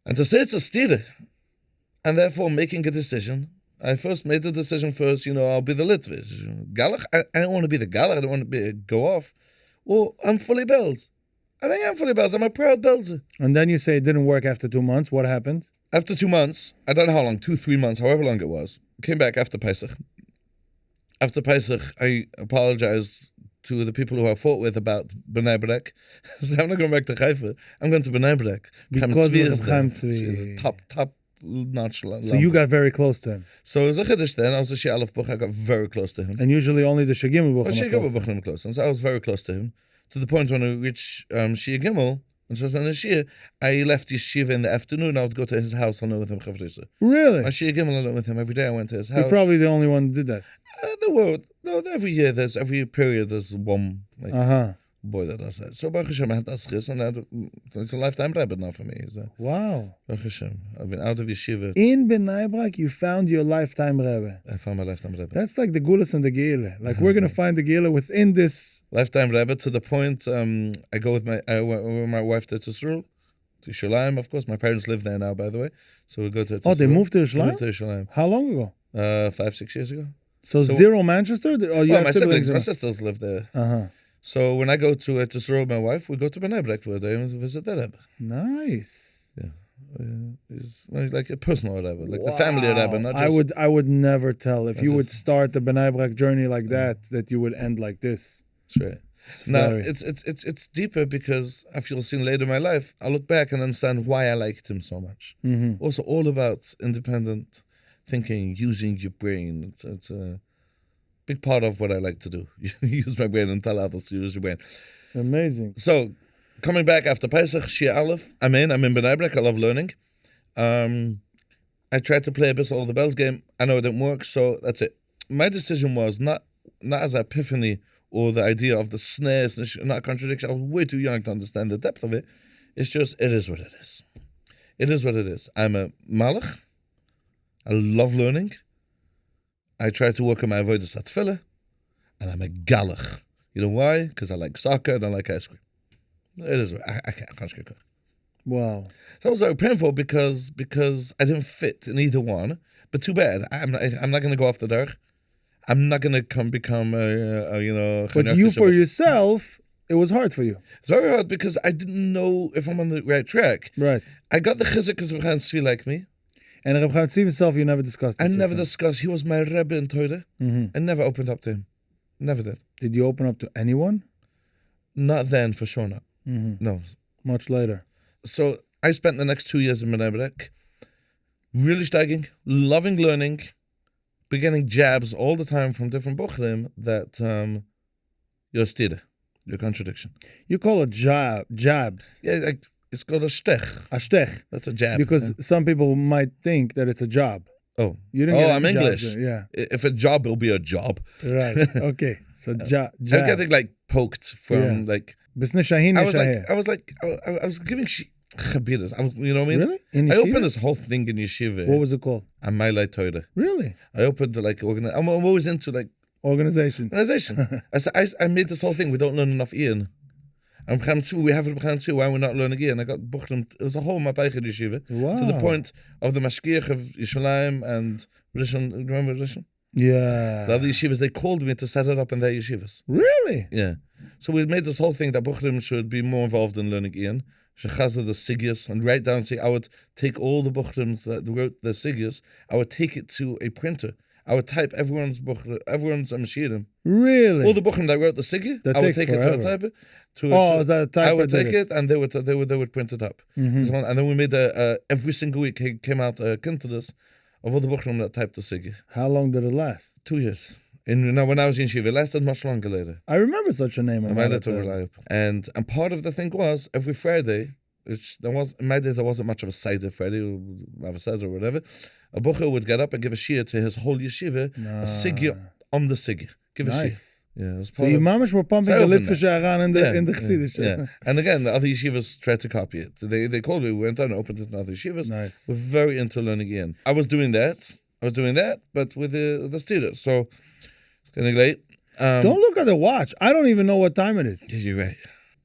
And to say it's a stira, and therefore making a decision, I first made the decision I'll be the Litvish. Galach, I don't want to be the Galach, I don't want to go off. Well, I'm fully Belz. And I am fully Belz, I'm a proud Belzer. And then you say it didn't work after 2 months. What happened? After 2 months, I don't know how long, 2-3 months, however long it was, came back after Pesach. After Pesach, I apologized to the people who I fought with about B'nai B'rek. So I'm not going back to Haifa. I'm going to B'nai B'rek. Because of Chaim Tzvi. Top notch. So you got very close to him. So it was a chiddush then. I was a Shia Aleph Buch. I got very close to him. And usually only the Shigimel Buch are close. And so I was very close to him. To the point when I reached Shia Gimel, and so in the Shia, I left yeshiva in the afternoon. I would go to his house alone with him. Really? I Shia Gimel alone with him every day. I went to his house. You're probably the only one who did that. Every year, every period, there's one boy that does that. So Baruch Hashem, I had das and it's a lifetime rabbit now for me. So, wow. Baruch Hashem, I've been out of yeshiva. In B'nai B'rek, you found your lifetime Rebbe. I found my lifetime Rebbe. That's like the Gulas and the Geile. Like we're going to find the Geile within this. Lifetime Rebbe to the point, I go with my wife to Yisrael, to Yerushalayim, of course. My parents live there now, by the way. So we go to Yisrael. Oh, they moved to Yerushalayim? How long ago? 5-6 years ago. So zero Manchester? Or you have my siblings? My sisters live there. Uh-huh. So when I go to Yisrael with my wife, we go to B'nai B'rek for a day and visit that Rebbe. Nice. Yeah. It's like a personal Rebbe, like the family Rebbe, not just... I would never tell if you would start the B'nai B'rek journey like that you would end like this. That's right. Now, it's deeper because I feel seen later in my life, I look back and understand why I liked him so much. Mm-hmm. Also all about independent thinking, using your brain. It's a big part of what I like to do. Use my brain and tell others to use your brain. Amazing. So, coming back after Pesach, Shia Aleph, I'm in B'nai B'rek, I love learning. I tried to play a bit of the Bells game. I know it didn't work, so that's it. My decision was not as an epiphany or the idea of the snares, not a contradiction. I was way too young to understand the depth of it. It's just, it is what it is. It is what it is. I'm a malach. I love learning. I try to work on my avodas hatfilah, and I'm a galach. You know why? Because I like soccer and I like ice cream. It is. I can't. Wow. So it was very painful because I didn't fit in either one. But too bad. I'm not going to go off the derech. I'm not going to become a But you for yourself, it was hard for you. It's very hard because I didn't know if I'm on the right track. Right. I got the chizuk because Reb Chaim Tzvi like me. And Reb Chaim Tzvi himself, you never discussed this. I never discussed. He was my Rebbe in Torah. Mm-hmm. I never opened up to him. Never did. Did you open up to anyone? Not then, for sure not. Mm-hmm. No. Much later. So I spent the next 2 years in Bnei Brak, really steiging, loving learning, beginning jabs all the time from different bochrim that you're stira, your contradiction. You call it jabs. Yeah, like, it's called a stech. A stech. That's a jab. Because some people might think that it's a job. Oh, You didn't get I'm any English. jobs there, yeah. If a job, it'll be a job. Right. Okay. So jabs. I'm getting like poked from like. Bisne shahin I shahin. was giving chabiras. You know what I mean? Really? In I yeshiva? opened this whole thing in yeshiva. What was it called? On my light Torah. Really? I opened the I'm always into like Organizations. organization. I made this whole thing. We don't learn enough Ian. We have it. Why we're not learning Ian? I got buchrim. It was a whole mapaycha yeshiva Wow. to the point of the mashgiach of Yerushalayim and Rishon. Remember Rishon? Yeah. The other yeshivas, they called me to set it up in their yeshivas. Really? Yeah. So we made this whole thing that buchrim should be more involved in learning Ian. Shechazah the sigyas, and write down. I would take all the buchrims that wrote the sigyas. I would take it to a printer. I would type everyone's mashirim. Really? All the buchrim that wrote the sigya, That I would takes take it forever. to a typer. Is that a typer? I would did take it, and they would print it up. Mm-hmm. And then we made every single week came out a kintadas of all the buchrim that typed the sigya. How long did it last? 2 years. When I was in Shiva, it lasted much longer later. I remember such a name. And part of the thing was every Friday, which there was in my days there wasn't much of a Seder Friday, or have a Seder or whatever. A bucher would get up and give a shir to his whole yeshiva, a sigya on the sigya. Give a shir. Nice. Yeah, it was So part your of, mamas were pumping So I the opened Litvish around in the Chassidic. yeah. And again, the other yeshivas tried to copy it. They called me, we went down and opened it in other yeshivas. Nice. We're very into learning again. I was doing that, but with the students. So it's getting late. Don't look at the watch. I don't even know what time it is. Yeah, you're right.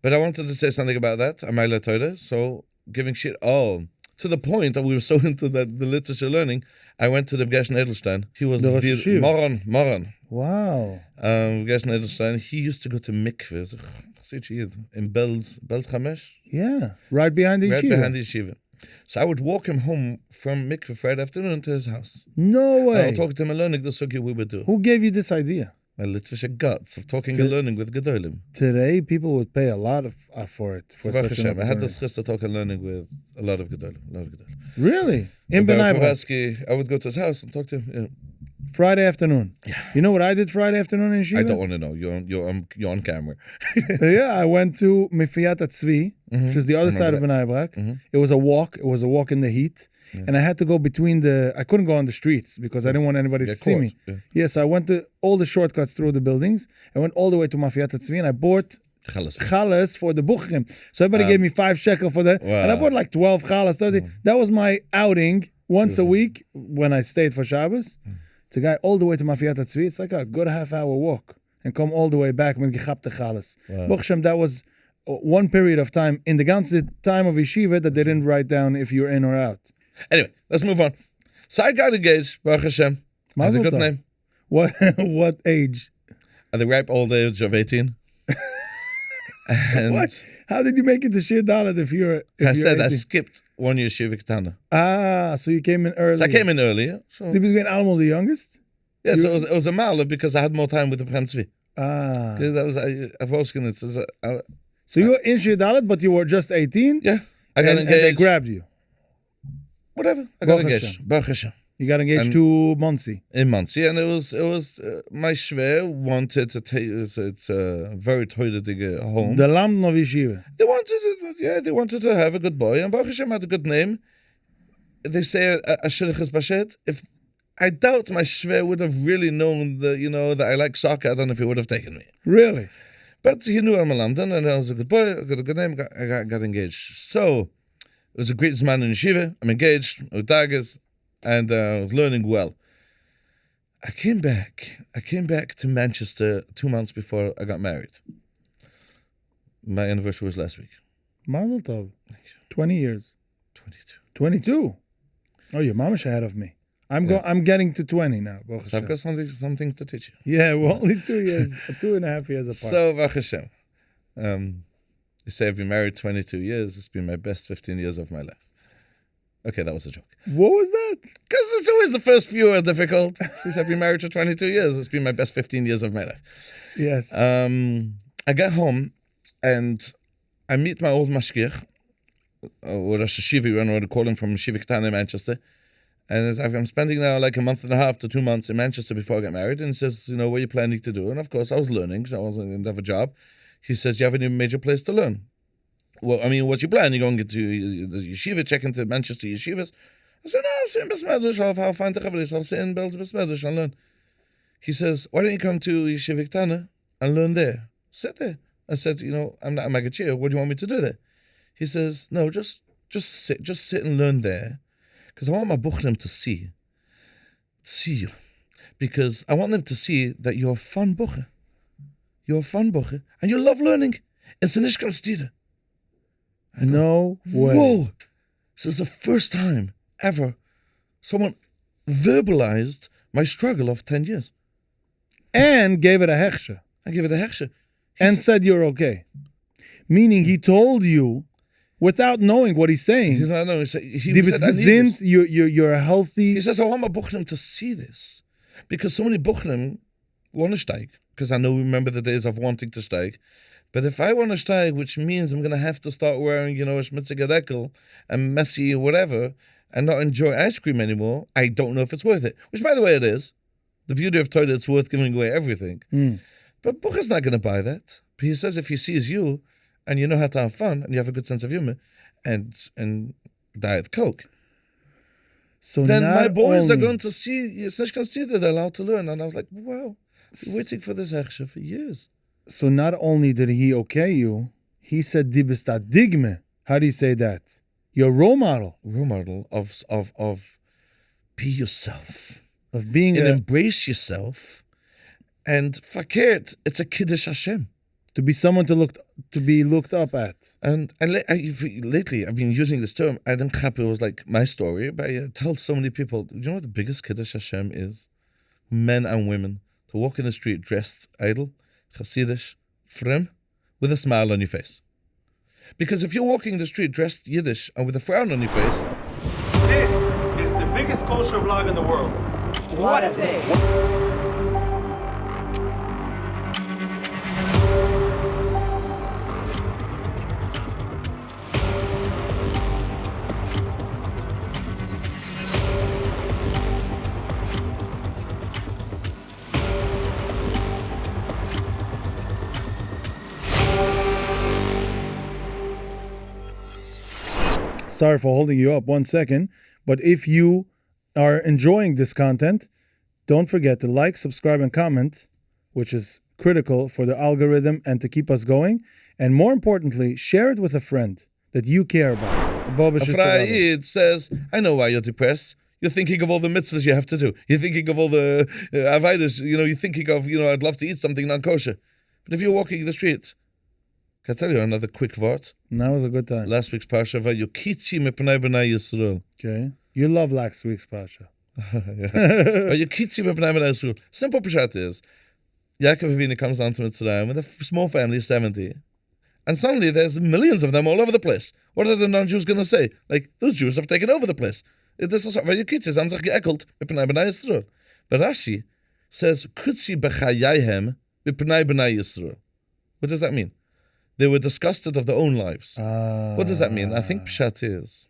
But I wanted to say something about that. Amayla Torah. So giving shit. Oh, to the point that we were so into the literature learning, I went to the Gershon Edelstein. He was The Rosh Yeshiva. Moron. Wow. Gershon Edelstein. He used to go to mikvehs in Belz Chamesh. Yeah. Right behind the Right yeshiva. behind the yeshiva. So I would walk him home from mikveh Friday afternoon to his house. No And way. I'll talk to him and learning the sugya we would do. Who gave you this idea? My literature guts of talking and learning with Gedolim. Today, people would pay a lot for it. For Baruch such an Hashem. I had the opportunity. schus to talk and learning with a lot of Gedolim. Really? In Baruch Bnei Brak. Kowalski, I would go to his house and talk to him. Yeah. Friday afternoon. You know what I did Friday afternoon in yeshiva? I don't want to know. You're on camera. Yeah, I went to Mifiyat Tzvi, which is the other side of Bnei Brak. It was a walk. It was a walk in the heat. And I had to go I couldn't go on the streets because I didn't want anybody to see me. Yeah. Yes, I went to all the shortcuts through the buildings. I went all the way to Mafiyat Tzvi and I bought chales for the buchrim. So everybody gave me 5 shekel for that. And I bought like 12 chales. That was my outing once a week when I stayed for Shabbos. To go all the way to Mafiyat Tzvi, it's like a good half-hour walk. And come all the way back with gechapte chales. Buchrim, that was one period of time in the ganze time of yeshiva that they didn't write down if you're in or out. Anyway, let's move on. So I got engaged, Baruch Hashem. Has a Mazel good tov. name. What age? At the ripe old age of 18. And What? How did you make it to Shir Dalet if you're? I said I 18? skipped 1 year Shiva Ketana. So you came in early. So I came in earlier. So, Steve Ben Almo, the youngest. yeah, so it was a mala because I had more time with the Prince V. Because that was I was going to. So you were in Shir Dalet, but you were just 18. Yeah, I got and engaged. they grabbed you. Whatever, I got Baruch engaged. Baruch Hashem. You got engaged And- to Monsi. In Muncie, and it was my shver wanted to take it's a very toiletige home. The Lamb of Yeshiva. They wanted to have a good boy, and Baruch Hashem had a good name. They say a shidduch is bashet. If I doubt my shver would have really known that I like soccer. I don't know if he would have taken me. Really? But he knew I'm a Lamdan, and I was a good boy. I got a good name. I got engaged. So it was a great man in yeshiva. I'm engaged with daggers, and I was learning well. I came back to Manchester 2 months before I got married. My anniversary was last week. Mazel tov. 20 years. 22. 22? Oh, you're mamash ahead of me. I'm getting to 20 now. Baruch So I've Hashem. got something to teach you. Yeah, we're only 2 years, 2.5 years apart. So, Baruch Hashem. You say I've been married 22 years. It's been my best 15 years of my life. Okay, that was a joke. What was that? Because it's always the first few are difficult. She said I've been married for 22 years. It's been my best 15 years of my life. Yes. I get home and I meet my old mashgiach, or Rosh Yeshiva, you know, calling from Yeshiva Ketana in Manchester. And I'm spending now like a month and a half to 2 months in Manchester before I get married. And he says, what are you planning to do? And of course, I was learning, so I wasn't going to have a job. He says, do you have any major place to learn? Well, I mean, what's your plan? You're going to the yeshiva, check into Manchester yeshivas? I said, no, I'll sit in Besmedrish. I'll find the Chavris. I'll sit in Belz Besmedrish and learn. He says, why don't you come to Yeshiva Ketana and learn there? Sit there. I said, I'm not a Magachir. What do you want me to do there? He says, no, just sit and learn there. Because I want my buchrim to see you. Because I want them to see that you're a fun bucher. You're a fun bucher. And you love learning. It's a nishkan stira. No way. Whoa! This is the first time ever someone verbalized my struggle of 10 years. And gave it a hechsher. I gave it a hechsher. And said you're okay. Meaning he told you, without knowing what he's saying, he said, I need this. You're healthy. He says, I want my buchrim to see this. Because so many buchrim want to steig. Because I remember the days of wanting to steig. But if I want to steig, which means I'm going to have to start wearing, a schmitzige rekel and messy or whatever, and not enjoy ice cream anymore, I don't know if it's worth it. Which, by the way, it is. The beauty of Torah, it's worth giving away everything. But Bucher's not going to buy that. But he says if he sees you, and you know how to have fun, and you have a good sense of humor, and Diet Coke, so then my boys are going to see, it's not going to see that they're allowed to learn. And I was like, wow, I've been waiting for this hechsher for years. So not only did he okay you, he said dibista digme. How do you say that? Your role model. Role model of be yourself. Of being and embrace yourself. And fakert, it's a kiddush Hashem. To be someone to be looked up at. And lately, I've been using this term. I didn't it was like my story, but I tell so many people, do you know what the biggest kiddush Hashem is? Men and women. To walk in the street dressed idle, Chassidic, frem, with a smile on your face. Because if you're walking in the street dressed Yiddish and with a frown on your face... This is the biggest kosher vlog in the world. What a day! Sorry for holding you up 1 second, but if you are enjoying this content, don't forget to like, subscribe, and comment, which is critical for the algorithm and to keep us going. And more importantly, share it with a friend that you care about. Afraid says, I know why you're depressed. You're thinking of all the mitzvahs you have to do. You're thinking of all the avodas. You're thinking of, I'd love to eat something non-kosher. But if you're walking the streets, can I tell you another quick word? That was a good time. Last week's parsha, Vayukitzi mepnei b'nai Yisrael. Okay. You love last week's parsha. Vayukitzi mepnei b'nai Yisrael. Simple pshat is, Yaakov Avinu comes down to Mitzrayim with a small family of 70. And suddenly there's millions of them all over the place. What are the non-Jews going to say? Like, those Jews have taken over the place. This is Vayukitzi, sie haben sich geekelt mepnei b'nai Yisrael. But Rashi says, Kutzi b'chayayhem mepnei b'nai Yisrael. What does that mean? They were disgusted of their own lives. What does that mean? I think pshat is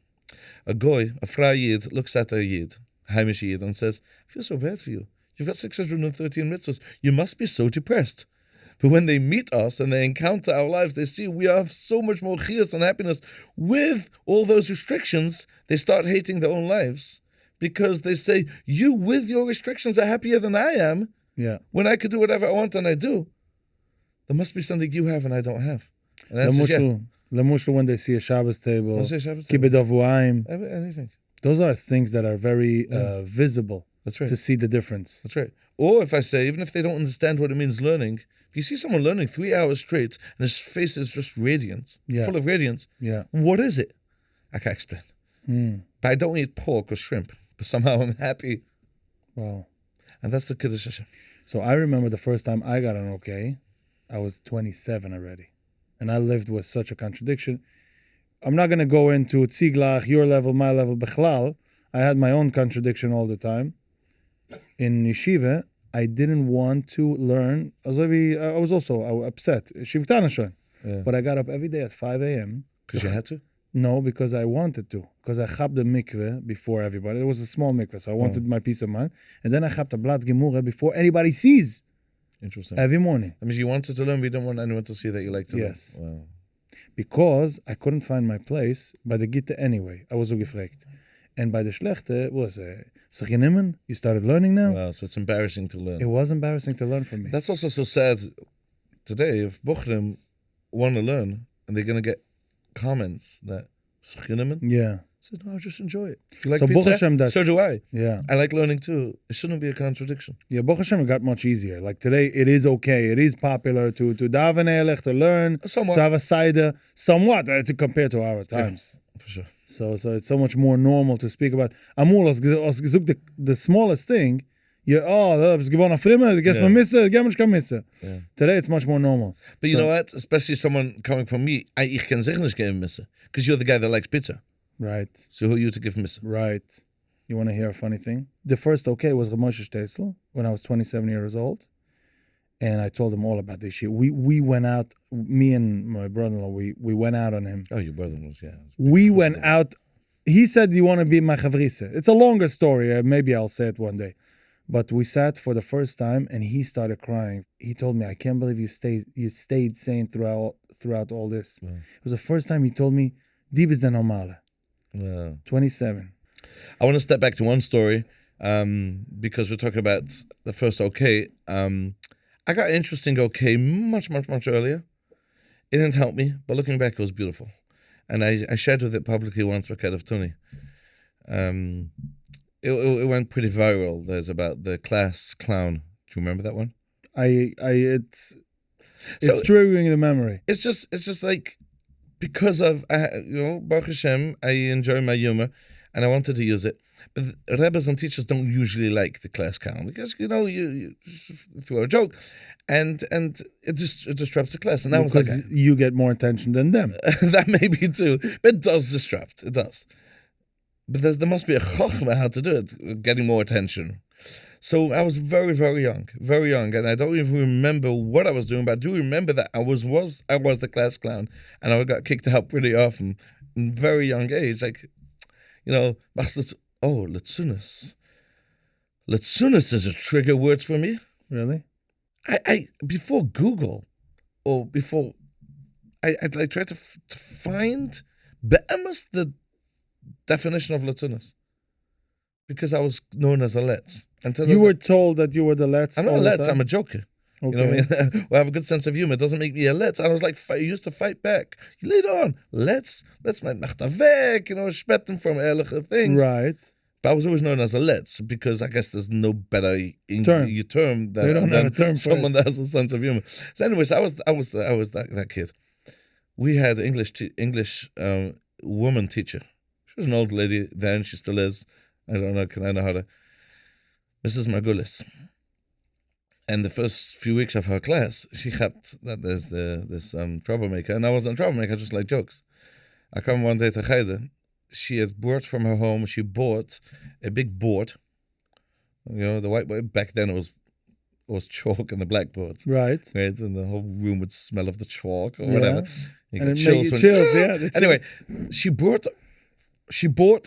a goy, a fry yid, looks at a yid, Haimish yid, and says, I feel so bad for you. You've got 613 mitzvahs. You must be so depressed. But when they meet us and they encounter our lives, they see we have so much more chiyas and happiness with all those restrictions. They start hating their own lives because they say, you with your restrictions are happier than I am. Yeah. When I could do whatever I want and I do. There must be something you have and I don't have. And Lemushel, when they see a Shabbos table, I'll say Shabbos table. kibbud avuayim, Anything. those are things that are very visible. That's right. To see the difference. That's right. Or if I say, even if they don't understand what it means learning, if you see someone learning 3 hours straight and his face is just radiant, full of radiance, what is it? I can't explain. But I don't eat pork or shrimp, but somehow I'm happy. Wow. And that's the Kiddush Hashem. So I remember the first time I got an okay, I was 27 already. And I lived with such a contradiction. I'm not going to go into tziglach, your level, my level, bechlal. I had my own contradiction all the time. In yeshiva, I didn't want to learn. I was also upset. Shivtana shon. But I got up every day at 5 a.m. Because you had to? No, because I wanted to. Because I chapped the mikveh before everybody. It was a small mikveh, so I wanted my peace of mind. And then I chapped a blat gemura before anybody sees. Interesting. Every morning. That means you wanted to learn, but you don't want anyone to see that you like to learn. Yes. Wow. Because I couldn't find my place by the Gitte anyway. I was so gefragt. And by the Schlechte was you started learning now? Wow, so it's embarrassing to learn. It was embarrassing to learn for me. That's also so sad today. If Bochrim want to learn and they're going to get comments that yeah. I said, no, just enjoy it. If you like So pizza, Baruch Hashem, so do I. Yeah. I like learning too. It shouldn't be a contradiction. Yeah, Baruch Hashem, it got much easier. Like today, it is okay. It is popular to daven elech, to learn, Somewhat. to have a side, somewhat, to compare to our times. Yeah, for sure. So it's so much more normal to speak about. Amul, als gezoek the smallest thing, it's gewoon a frimme, gehst mal misse, geh mich kann misse. Today, it's much more normal. But you know what? Especially someone coming from me, ich kann sich nicht geben misse. Because you're the guy that likes pizza. Right. So who are you to give misse? Right. You want to hear a funny thing? The first okay was Ramoshe Shtesel when I was 27 years old. And I told him all about this shit. We went out, me and my brother-in-law, we went out on him. Oh, your brother-in-law, yeah. We went out. He said, you want to be my chavrise? It's a longer story. Maybe I'll say it one day. But we sat for the first time and he started crying. He told me, I can't believe you stayed sane throughout all this. Wow. It was the first time he told me, Dieb is the normale. Wow. 27. I want to step back to one story because we're talking about the first okay. I got an interesting okay much earlier. It didn't help me, but looking back, it was beautiful. And I shared with it publicly once with of Tony. It went pretty viral. There's about the class clown. Do you remember that one? It's triggering the memory. It's just like, because of, Baruch Hashem, I enjoy my humor, and I wanted to use it. But Rebbes and teachers don't usually like the class clown because you throw a joke, and it disrupts the class. And that because was like you get more attention than them. that may be too, but it does disrupt. It does. But there must be a chokhmah how to do it, getting more attention. So I was very young, and I don't even remember what I was doing, but I do remember that I was the class clown, and I got kicked out pretty often in very young age. Like, Letzunas. Letzunas is a trigger word for me. Really? I before Google, or before, I tried to find be'emes the definition of Letzunas. Because I was known as a Letz. You were told that you were the Letz. I'm not a Letz, I'm a joker. Okay. You know what I mean? I have a good sense of humor. It doesn't make me a Letz. And I was like, I used to fight back. Later on, Let's mein macht weg, spetten from ehrliche things. Right. But I was always known as a Letz because I guess there's no better term They don't have a term for someone that has a sense of humor. So anyways, I was that kid. We had English woman teacher. She was an old lady then, she still is. I don't know, can I know how to... Mrs. Margulis. And the first few weeks of her class, she kept that there's this troublemaker. And I wasn't a troublemaker, I just like jokes. I come one day to Cheder. She had brought from her home, she bought a big board. The whiteboard. Back then it was chalk and the blackboard. Right. And the whole room would smell of the chalk or whatever. You and get it made you chills, yeah. Anyway, she bought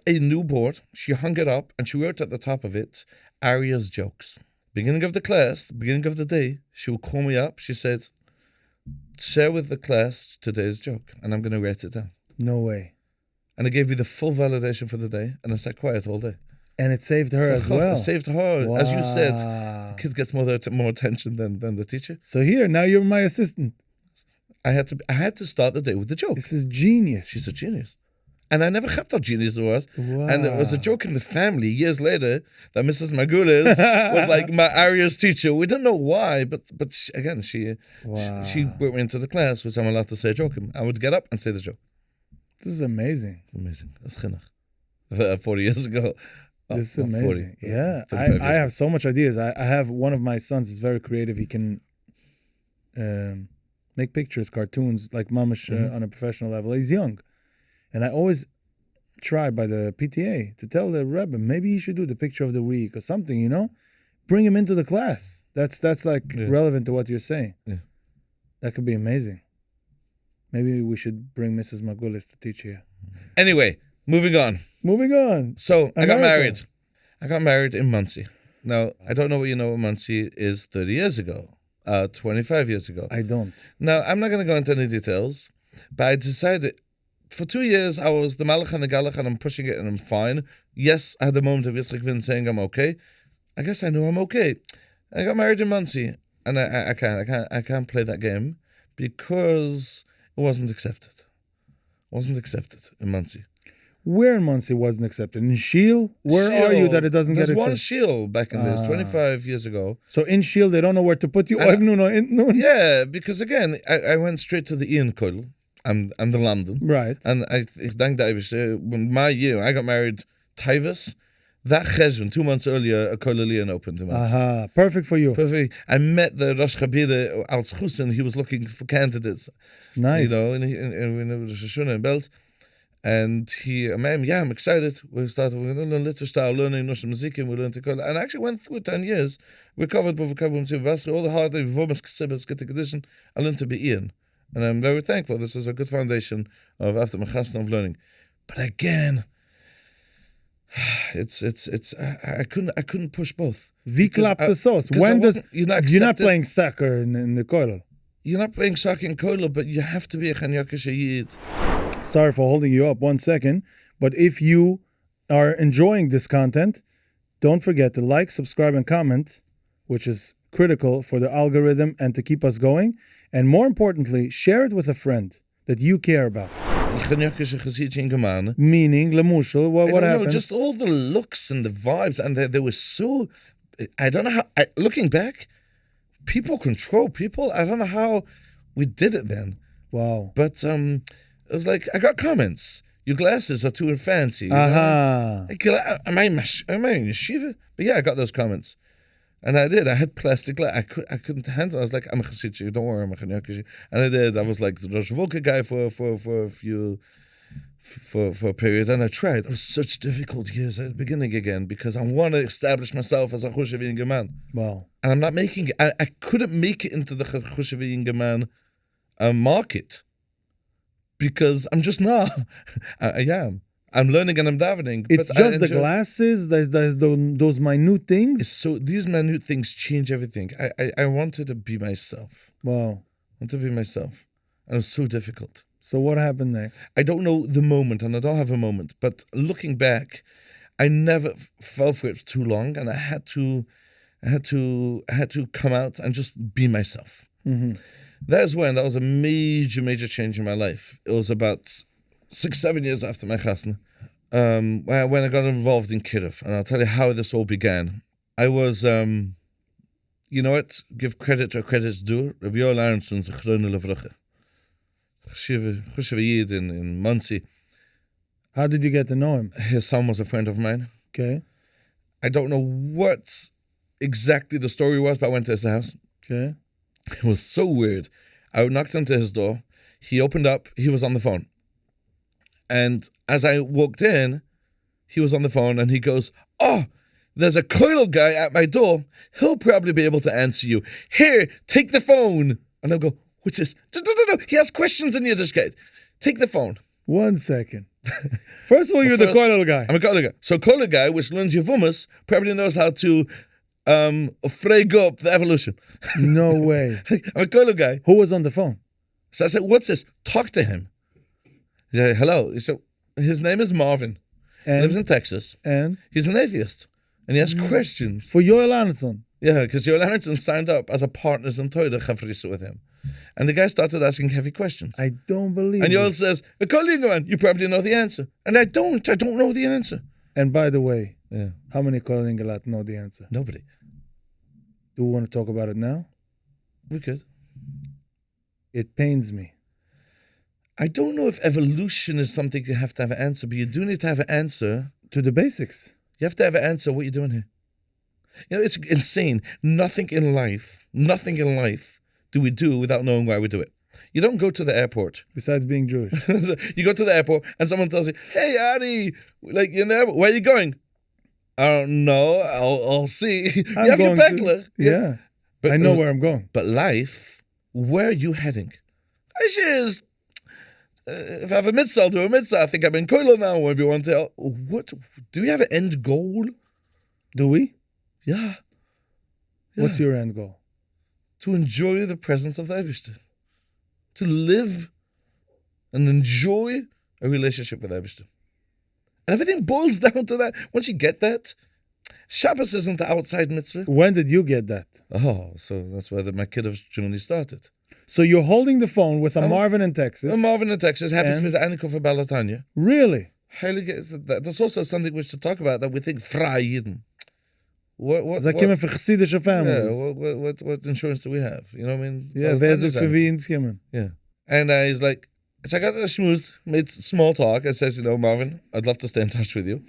a new board, she hung it up, and she wrote at the top of it, Aria's jokes. Beginning of the class, beginning of the day, she would call me up, she said, share with the class today's joke, and I'm going to write it down. No way. And I gave you the full validation for the day, and I sat quiet all day. And it saved her as So, well. It saved her. As you said, the Wow. kid gets more attention than the teacher. So here, now you're my assistant. I had to start the day with the joke. This is genius. She's a genius. And I never kept how genius it was. Wow. And it was a joke in the family years later that Mrs. Magulis was like my Aria's teacher. We don't know why, but she brought me into the class was I'm allowed to say a joke. I would get up and say the joke. This is amazing. Amazing. That's chinuch. 40 years ago. This is Not amazing. 40, Yeah. 35 years I ago. have so much ideas. I have one of my sons is very creative. He can make pictures, cartoons, like mamish on a professional level. He's young. And I always try by the PTA to tell the Rebbe, maybe he should do the picture of the week or something, you know? Bring him into the class. That's like relevant to what you're saying. Yeah. That could be amazing. Maybe we should bring Mrs. Magulis to teach here. Anyway, moving on. Moving on. So I got America. married. I got married in Muncie. Now, I don't know what you know what Muncie is 30 years ago, 25 years ago. I don't. Now, I'm not going to go into any details, but I decided for 2 years I was the Malach and the Galach and I'm pushing it and I'm fine. Yes, I had a moment of Yitzchak Vin saying I'm okay. I guess I know I'm okay. I got married in Muncie and I can't play that game because it wasn't accepted. It wasn't accepted in Muncie. Where in Muncie wasn't accepted? In Shield? Where are you that it doesn't get There's one accepted? Shield back in this, 25 years ago. So in Shield, they don't know where to put you? Yeah, because again, I went straight to the Ian Coil. I'm the London. Right. And I thank the when my year, I got married, Tivus, that cheshvan, 2 months earlier, a Coil Ian opened in Muncie. Aha, perfect for you. Perfect. I met the Rosh Chabire als Chusen. He was looking for candidates. Nice. You know, in Rosh Hashanah in Belz. And he, I'm excited. We're going to learn Litterstyle, learning Nosh Musikim, we learned to call. And I actually went through 10 years. We covered all the hard things, Vomas Ksibas, get the condition. I learned to be Ian. And I'm very thankful. This is a good foundation of after Mechasna of learning. But again, I couldn't push both. Wie klappt the sauce? When does you're not playing soccer in the Koilel? You're not playing soccer in Koilel, but you have to be a Chanyakish Yid. Sorry for holding you up 1 second, but if you are enjoying this content, don't forget to like, subscribe, and comment, which is critical for the algorithm and to keep us going. And more importantly, share it with a friend that you care about. Meaning, lemushel, what happened? Just all the looks and the vibes, and they were so. I don't know how. Looking back, people control people. I don't know how we did it then. Wow. But it was like I got comments. Your glasses are too fancy. Aha. Am I in yeshiva? But yeah, I got those comments. And I did. I had plastic glass. I couldn't handle it. I was like, I'm a Chassidic. Don't worry, I'm a Chassidic. And I did. I was like the Rosh Volka guy for a period. And I tried. It was such difficult years at the beginning again because I want to establish myself as a Chushav man. Wow. And I'm not making it. I couldn't make it into the Chushav man market because I'm just not. I am. I'm learning and I'm davening. It's just the glasses, there's those minute things. So these minute things change everything. I wanted to be myself. Wow. I wanted to be myself. And it was so difficult. So what happened next? I don't know the moment, and I don't have a moment. But looking back, I never fell for it for too long, and I had to come out and just be myself. Mm-hmm. That was a major change in my life. It was about 6-7 years after my chasna, when I got involved in Kidduv, and I'll tell you how this all began. I was, you know what? Give credit where credit's due. Rabbi Yoel Aronson's a chrone levruche, Chushav Yid in Muncie. How did you get to know him? His son was a friend of mine. Okay. I don't know what exactly the story was, but I went to his house. Okay. It was so weird. I knocked onto his door. He opened up. He was on the phone. And as I walked in, he was on the phone and he goes, "Oh, there's a Koilel guy at my door. He'll probably be able to answer you. Here, take the phone." And I'll go, "What's this?" No. He has questions in Yiddishkeit. Take the phone. 1 second. First of all, you're the Koilel guy. I'm a Koilel guy. So Koilel guy, which learns Yevumas, probably knows how to frag up the evolution. No way. I'm a Koilel guy. Who was on the phone? So I said, "What's this?" Talk to him. He said, "Hello." He said, "His name is Marvin. And? lives in Texas. And He's an atheist. And he asks questions. for Yoel Anderson. Yeah, because Joel Anderson signed up as a partners in Torah Chavrisa with him. And the guy started asking heavy questions. I don't believe And Yoel it. says, you probably know the answer. And I don't know the answer. And by the way, Yeah, how many Kohen Galat know the answer? nobody. Do we want to talk about it now? We could. It pains me. I don't know if evolution is something you have to have an answer, but you do need to have an answer. To the basics. You have to have an answer what you're doing here. You know, it's insane. Nothing in life do we do without knowing why we do it. You don't go to the airport. Besides being Jewish. You go to the airport and someone tells you, hey, Ari, like you're in the airport, where are you going? I don't know. I'll see. You have your peckler. Yeah. But, I know where I'm going. But life, where are you heading? If I have a mitzvah, I'll do a mitzvah. I think I'm in Koilo now. Maybe one tell. What? Do we have an end goal? Do we? Yeah. What's your end goal? To enjoy the presence of the Eibishter. To live and enjoy a relationship with the Eibishter. And everything boils down to that. Once you get that, Shabbos isn't the outside mitzvah. When did you get that? Oh, so that's where my kid of journey started. So you're holding the phone with a Marvin in Texas. Marvin in Texas happens to be the Aniko for Balatanya. Really? That's also something we should talk about, that we think Frei Yidden. What came for Chassidische families. Yeah, what insurance do we have? You know what I mean? Yeah, wer sucht für wie ins Kimmen. Yeah. And he's like, so I got the schmooze, made small talk, and says, Marvin, I'd love to stay in touch with you.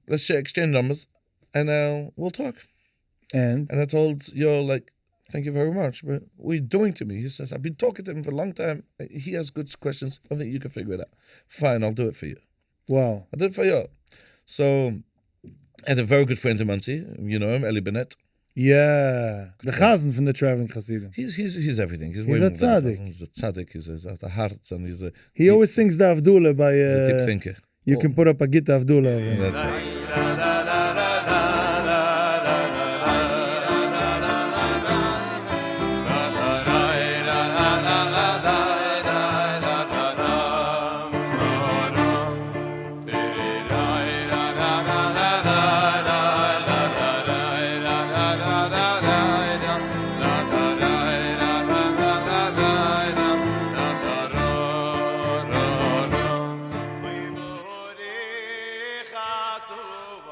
Let's exchange numbers, and we'll talk. And I told Yoel, like, thank you very much, but what are you doing to me? He says, I've been talking to him for a long time. He has good questions. I think you can figure it out. Fine, I'll do it for you. Wow. I did it for you. So I had a very good friend in Muncie. You know him, Eli Bennett. Yeah. The Chazen from the Traveling Chassidim. He's everything. He's a tzaddik. He's a tzaddik. He's a heart, and he always sings the Havdalah by... he's a deep thinker. You can put up a Gita Havdalah. That's right.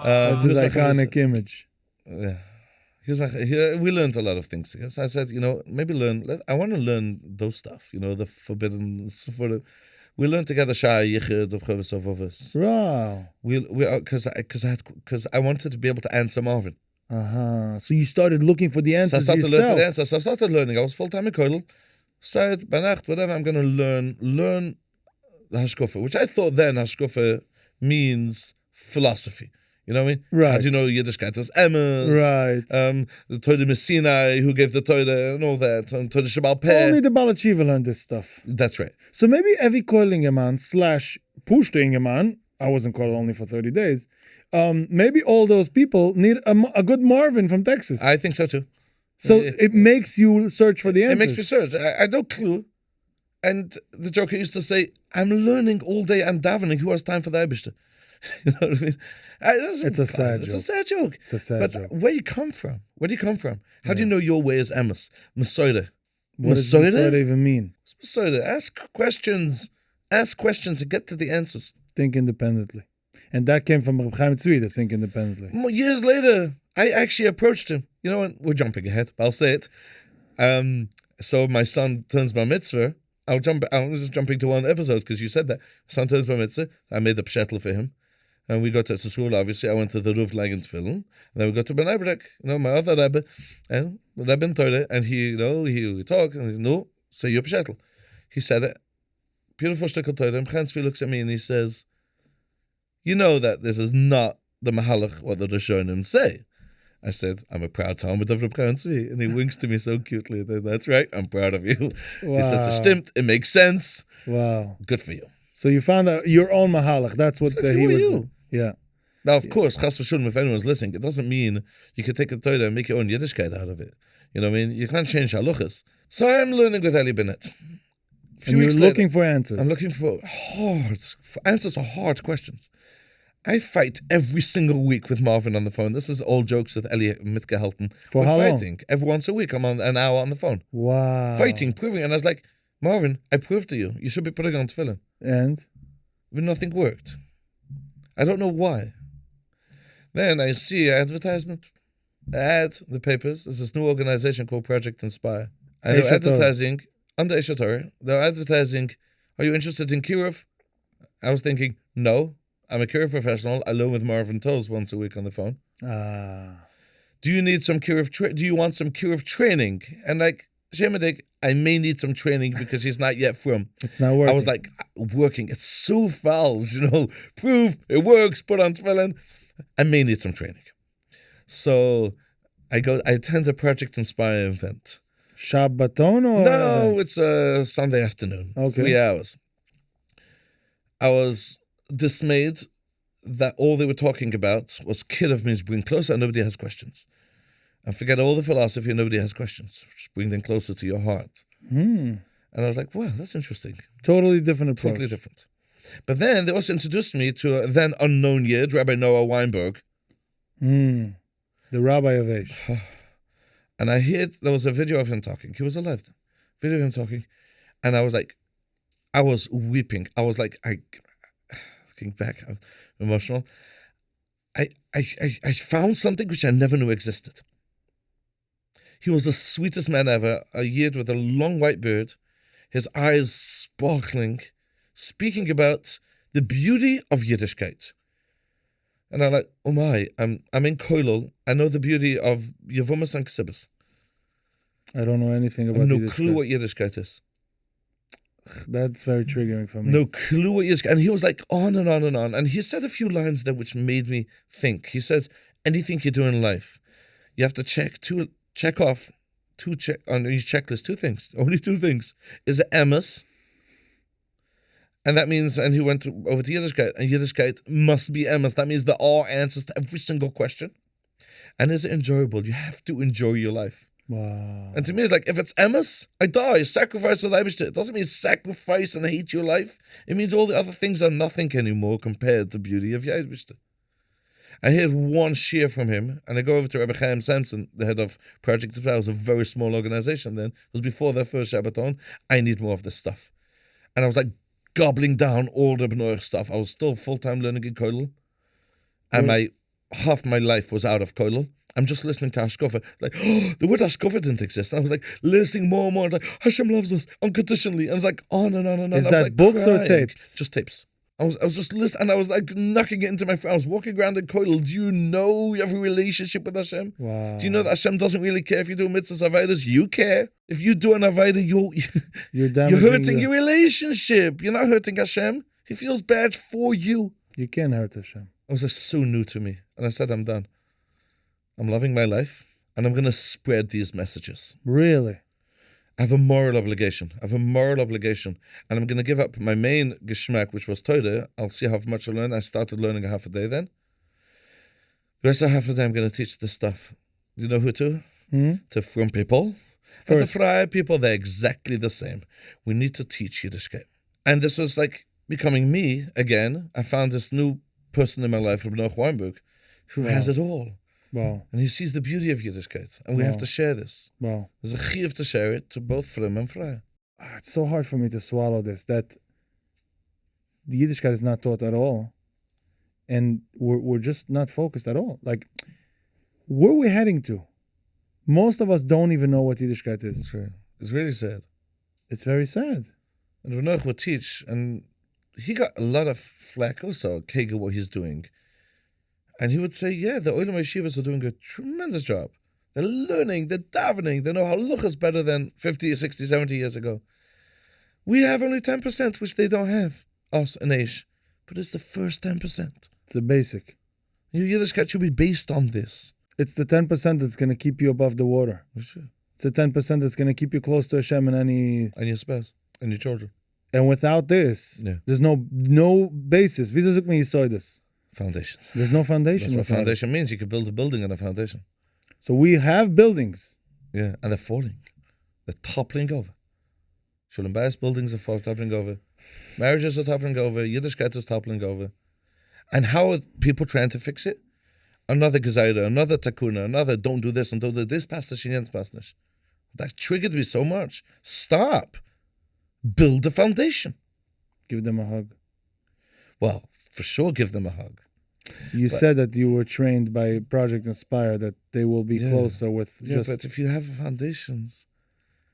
That's his iconic image. Yeah. We learned a lot of things. Yes, I said, maybe learn. I want to learn those stuff. The forbidden. We learned together Shah Yichud of Chavis of us. Wow. Because I wanted to be able to answer Marvin. So you started looking for the answers So I started yourself. learning for the answers. So I started learning. I was full time in Koilel. Said by nacht, whatever. I'm going to learn the Hashkofa, which I thought then Hashkofa means philosophy. You know what I mean? Right. How do you know Yiddishkeit is Emmers? Right. The Torah Messina, who gave the Torah and all that. Torah Shabbat Peh. Only the Balachiva learned this stuff. That's right. So maybe every Koilingeman / Pushtingeman, I wasn't called only for 30 days, maybe all those people need a good Marvin from Texas. I think so too. So it makes you search for the answers. It makes me search. I had no clue. And the joker used to say, I'm learning all day and davening. Who has time for the Eibishter? You know what I mean? It's a sad joke. It's a sad joke. It's a sad but joke. Where you come from? Where do you come from? How do you know your way is Amos? Masoida. What does Masoida even mean? Masoida. Ask questions. Ask questions and get to the answers. Think independently. And that came from Reb Chaim Tzvi, to think independently. Years later, I actually approached him. You know what? We're jumping ahead, but I'll say it. So my son turns bar mitzvah. I was jumping to one episode because you said that. Son turns bar mitzvah. I made a pshetel for him. And we got to school, obviously. I went to the Ruv Langensville. And then we got to Bnei Brak, my other Rebbe. And the Rebbe in Torah. And he talked. And he said, no, say your pshetel. He said it. Beautiful shtickle Torah. And Chaim Tzvi looks at me and he says, you know that this is not the Mahalach, what the Rishonim say. I said, I'm a proud Talmud of Reb Chaim Tzvi. And he winks to me so cutely. That's right, I'm proud of you. Wow. He says, it stimmt, it makes sense. Wow. Good for you. So you found out your own Mahalach. That's what he was. You. Yeah. Now, of course, Chas v'Shalom, if anyone's listening, it doesn't mean you can take a Torah and make your own Yiddishkeit out of it. You know what I mean? You can't change halachas. So I'm learning with Eli Bennett. And you're looking for answers. I'm looking for answers for hard questions. I fight every single week with Marvin on the phone. This is all jokes with Ellie Mitgehelten. For how long? Fighting. Every once a week, I'm on an hour on the phone. Wow. Fighting, proving. And I was like, Marvin, I proved to you. You should be putting on tefillin. And? But nothing worked. I don't know why. Then I see an advertisement. Ad, the papers. There's this new organization called Project Inspire. And they're advertising, under Eish HaTorah, they're advertising, are you interested in Kiruv? I was thinking, no. I'm a Kiruv professional. I learn with Marvin Toes once a week on the phone. Do you need some Kiruv? Do you want some Kiruv training? And like, Shemadik, I may need some training because he's not yet from. It's not working. I was like, working. It's so foul, Prove it works. Put on tefillin. I may need some training. So I attend a Project Inspire event. Shabbaton or? No, it's a Sunday afternoon. Okay. 3 hours. I was dismayed that all they were talking about was Kiruv means bring closer and nobody has questions. And forget all the philosophy, nobody has questions. Just bring them closer to your heart. And I was like, wow, that's interesting. Totally different approach. Totally different. But then they also introduced me to a then unknown Yid, Rabbi Noah Weinberg. The Rabbi of Eish. And I heard there was a video of him talking. He was alive then. Video of him talking. And I was like, I was weeping. I was like, looking back, I was emotional. I found something which I never knew existed. He was the sweetest man ever, a Yid with a long white beard, his eyes sparkling, speaking about the beauty of Yiddishkeit. And I'm like, oh my, I'm in Koilel. I know the beauty of Yevumas and Ksibis. I don't know anything about No Yiddishkeit. clue what Yiddishkeit is. That's very triggering for me. No clue what Yiddishkeit. And he was like on and on and on. And he said a few lines there which made me think. He says, anything you do in life, you have to check off on each checklist 2 things. Only 2 things. Is it emes? And that means, and he went over to Yiddishkeit, and Yiddishkeit must be emes. That means there are answers to every single question. And is it enjoyable? You have to enjoy your life. Wow. And to me, it's like, if it's emes, I die. Sacrifice for the Eibishter. It doesn't mean sacrifice and hate your life. It means all the other things are nothing anymore compared to the beauty of Eibishter. I heard one shir from him, and I go over to Rabbi Chaim Samson, the head of Project Inspire. It was a very small organization then. It was before their first Shabbaton. I need more of this stuff. And I was like, gobbling down all the Benoich stuff. I was still full-time learning in Koilel. And half my life was out of Koilel. I'm just listening to Hashkofa. Like, oh, the word Hashkofa didn't exist. And I was like, listening more and more. Like, Hashem loves us unconditionally. And I was like, on and on and on. Is I was that like, books crying. or tapes? Just tapes. I was just listening, and I was like knocking it into my friend. I was walking around in Koilel. Do you know you have a relationship with Hashem? Wow. Do you know that Hashem doesn't really care if you do mitzvahs avodas? You care. If you do an avodah, you're hurting your relationship. You're not hurting Hashem. He feels bad for you. You can't hurt Hashem. It was just so new to me. And I said, I'm done. I'm loving my life, and I'm going to spread these messages. Really? I have a moral obligation. And I'm going to give up my main geschmack, which was Torah. I'll see how much I learn. I started learning a half a day then. The rest of half a day, I'm going to teach this stuff. Do you know who to? To from people. And to fry people, they're exactly the same. We need to teach Yiddishkeit. And this was like becoming me again. I found this new person in my life, Rabbi Noah Weinberg, who has it all. Wow. And he sees the beauty of Yiddishkeit. And we have to share this. Wow. There's a chiyuv to share it to both frum and frei. It's so hard for me to swallow this, that the Yiddishkeit is not taught at all. And we're just not focused at all. Like, where are we heading to? Most of us don't even know what Yiddishkeit is. True. It's really sad. It's very sad. And Rabbi Noach would teach, and he got a lot of flack also, Kegel, what he's doing. And he would say, yeah, the Olam Yeshivas are doing a tremendous job. They're learning, they're davening, they know halachas better than 50, 60, 70 years ago. We have only 10%, which they don't have, us and Eish. But it's the first 10%. It's the basic. Your Yiddishkeit should be based on this. It's the 10% that's going to keep you above the water. Sure. It's the 10% that's going to keep you close to Hashem and any... And your spouse, and your children. And without this, there's no basis. Wieso sagt man Yisoidus? Foundations. There's no foundation. That's what foundation means. You can build a building on a foundation. So we have buildings. Yeah, and they're falling. They're toppling over. Shulam Bayis buildings are toppling over. Marriages are toppling over. Yiddishkeit is toppling over. And how are people trying to fix it? Another gezaira, another takuna, another don't do this and don't do this. Pasnish and Jens Pasnish. That triggered me so much. Stop. Build the foundation. Give them a hug. Well, for sure, give them a hug. You said that you were trained by Project Inspire, that they will be closer with just... but if you have foundations.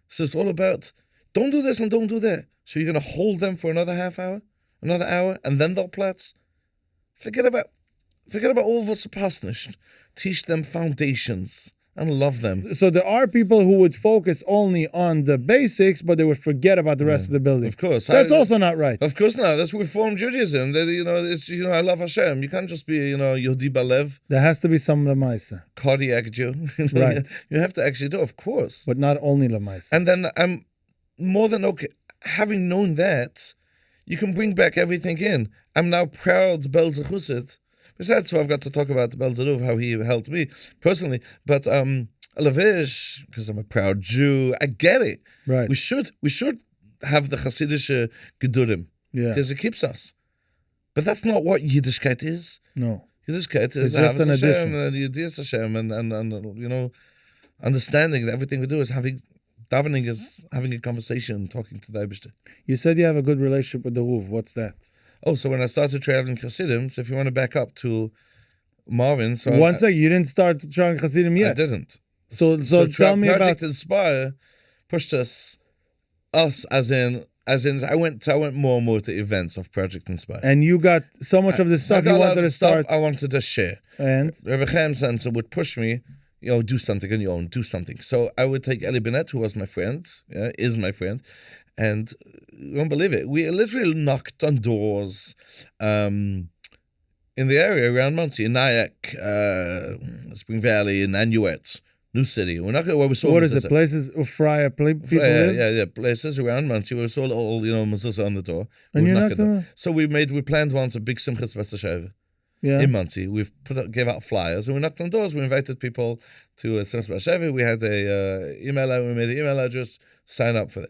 So it's all about, don't do this and don't do that. So you're going to hold them for another half hour, another hour, and then they'll platz. Forget about all what's pasnish. Teach them foundations and love them. So there are people who would focus only on the basics, but they would forget about the rest of the building. Of course. That's also not right. Of course not. That's Reform Judaism. I love Hashem. You can't just be, Yehudi Balev. There has to be some Lamaisa. Cardiac Jew. Right. You have to actually do, of course. But not only Lamaisa. And then I'm more than okay. Having known that, you can bring back everything in. I'm now proud Belzechusit. Besides, I've got to talk about Belzeruv, how he helped me personally. But Lavish, because I'm a proud Jew, I get it. Right. We should have the Chassidic Gedurim. Yeah. Because it keeps us. But that's not what Yiddishkeit is. No. Yiddishkeit is just an addition. And Yediyas Hashem and understanding that everything we do is davening is having a conversation, talking to the Eibishter. You said you have a good relationship with the Ruv. What's that? Oh, so when I started Traveling Chassidim, so if you want to back up to Marvin, so One second, you didn't start Traveling Chassidim yet. I didn't. So tell me Project about Inspire pushed us as in I went more and more to events of Project Inspire. And you got so much of the stuff you wanted to start. I wanted to share. And Rebbe Chaim Sansa would push me, do something on your own, do something. So I would take Eli Bennett, who was my friend, is my friend, and you won't believe it, we literally knocked on doors in the area around Monsey, in Nyack, Spring Valley, in Nanuet, New City. We're not going where we saw. What is it? Places of Friar people live? Yeah, places around Monsey. We saw all mezuzah on the door. And you knocked on. So we planned once a big Simchas Vesasheva. Yeah. In Monsey, gave out flyers and we knocked on doors. We invited people to Simchas Vesasheva. We had a email out. We made an email address. Sign up for that.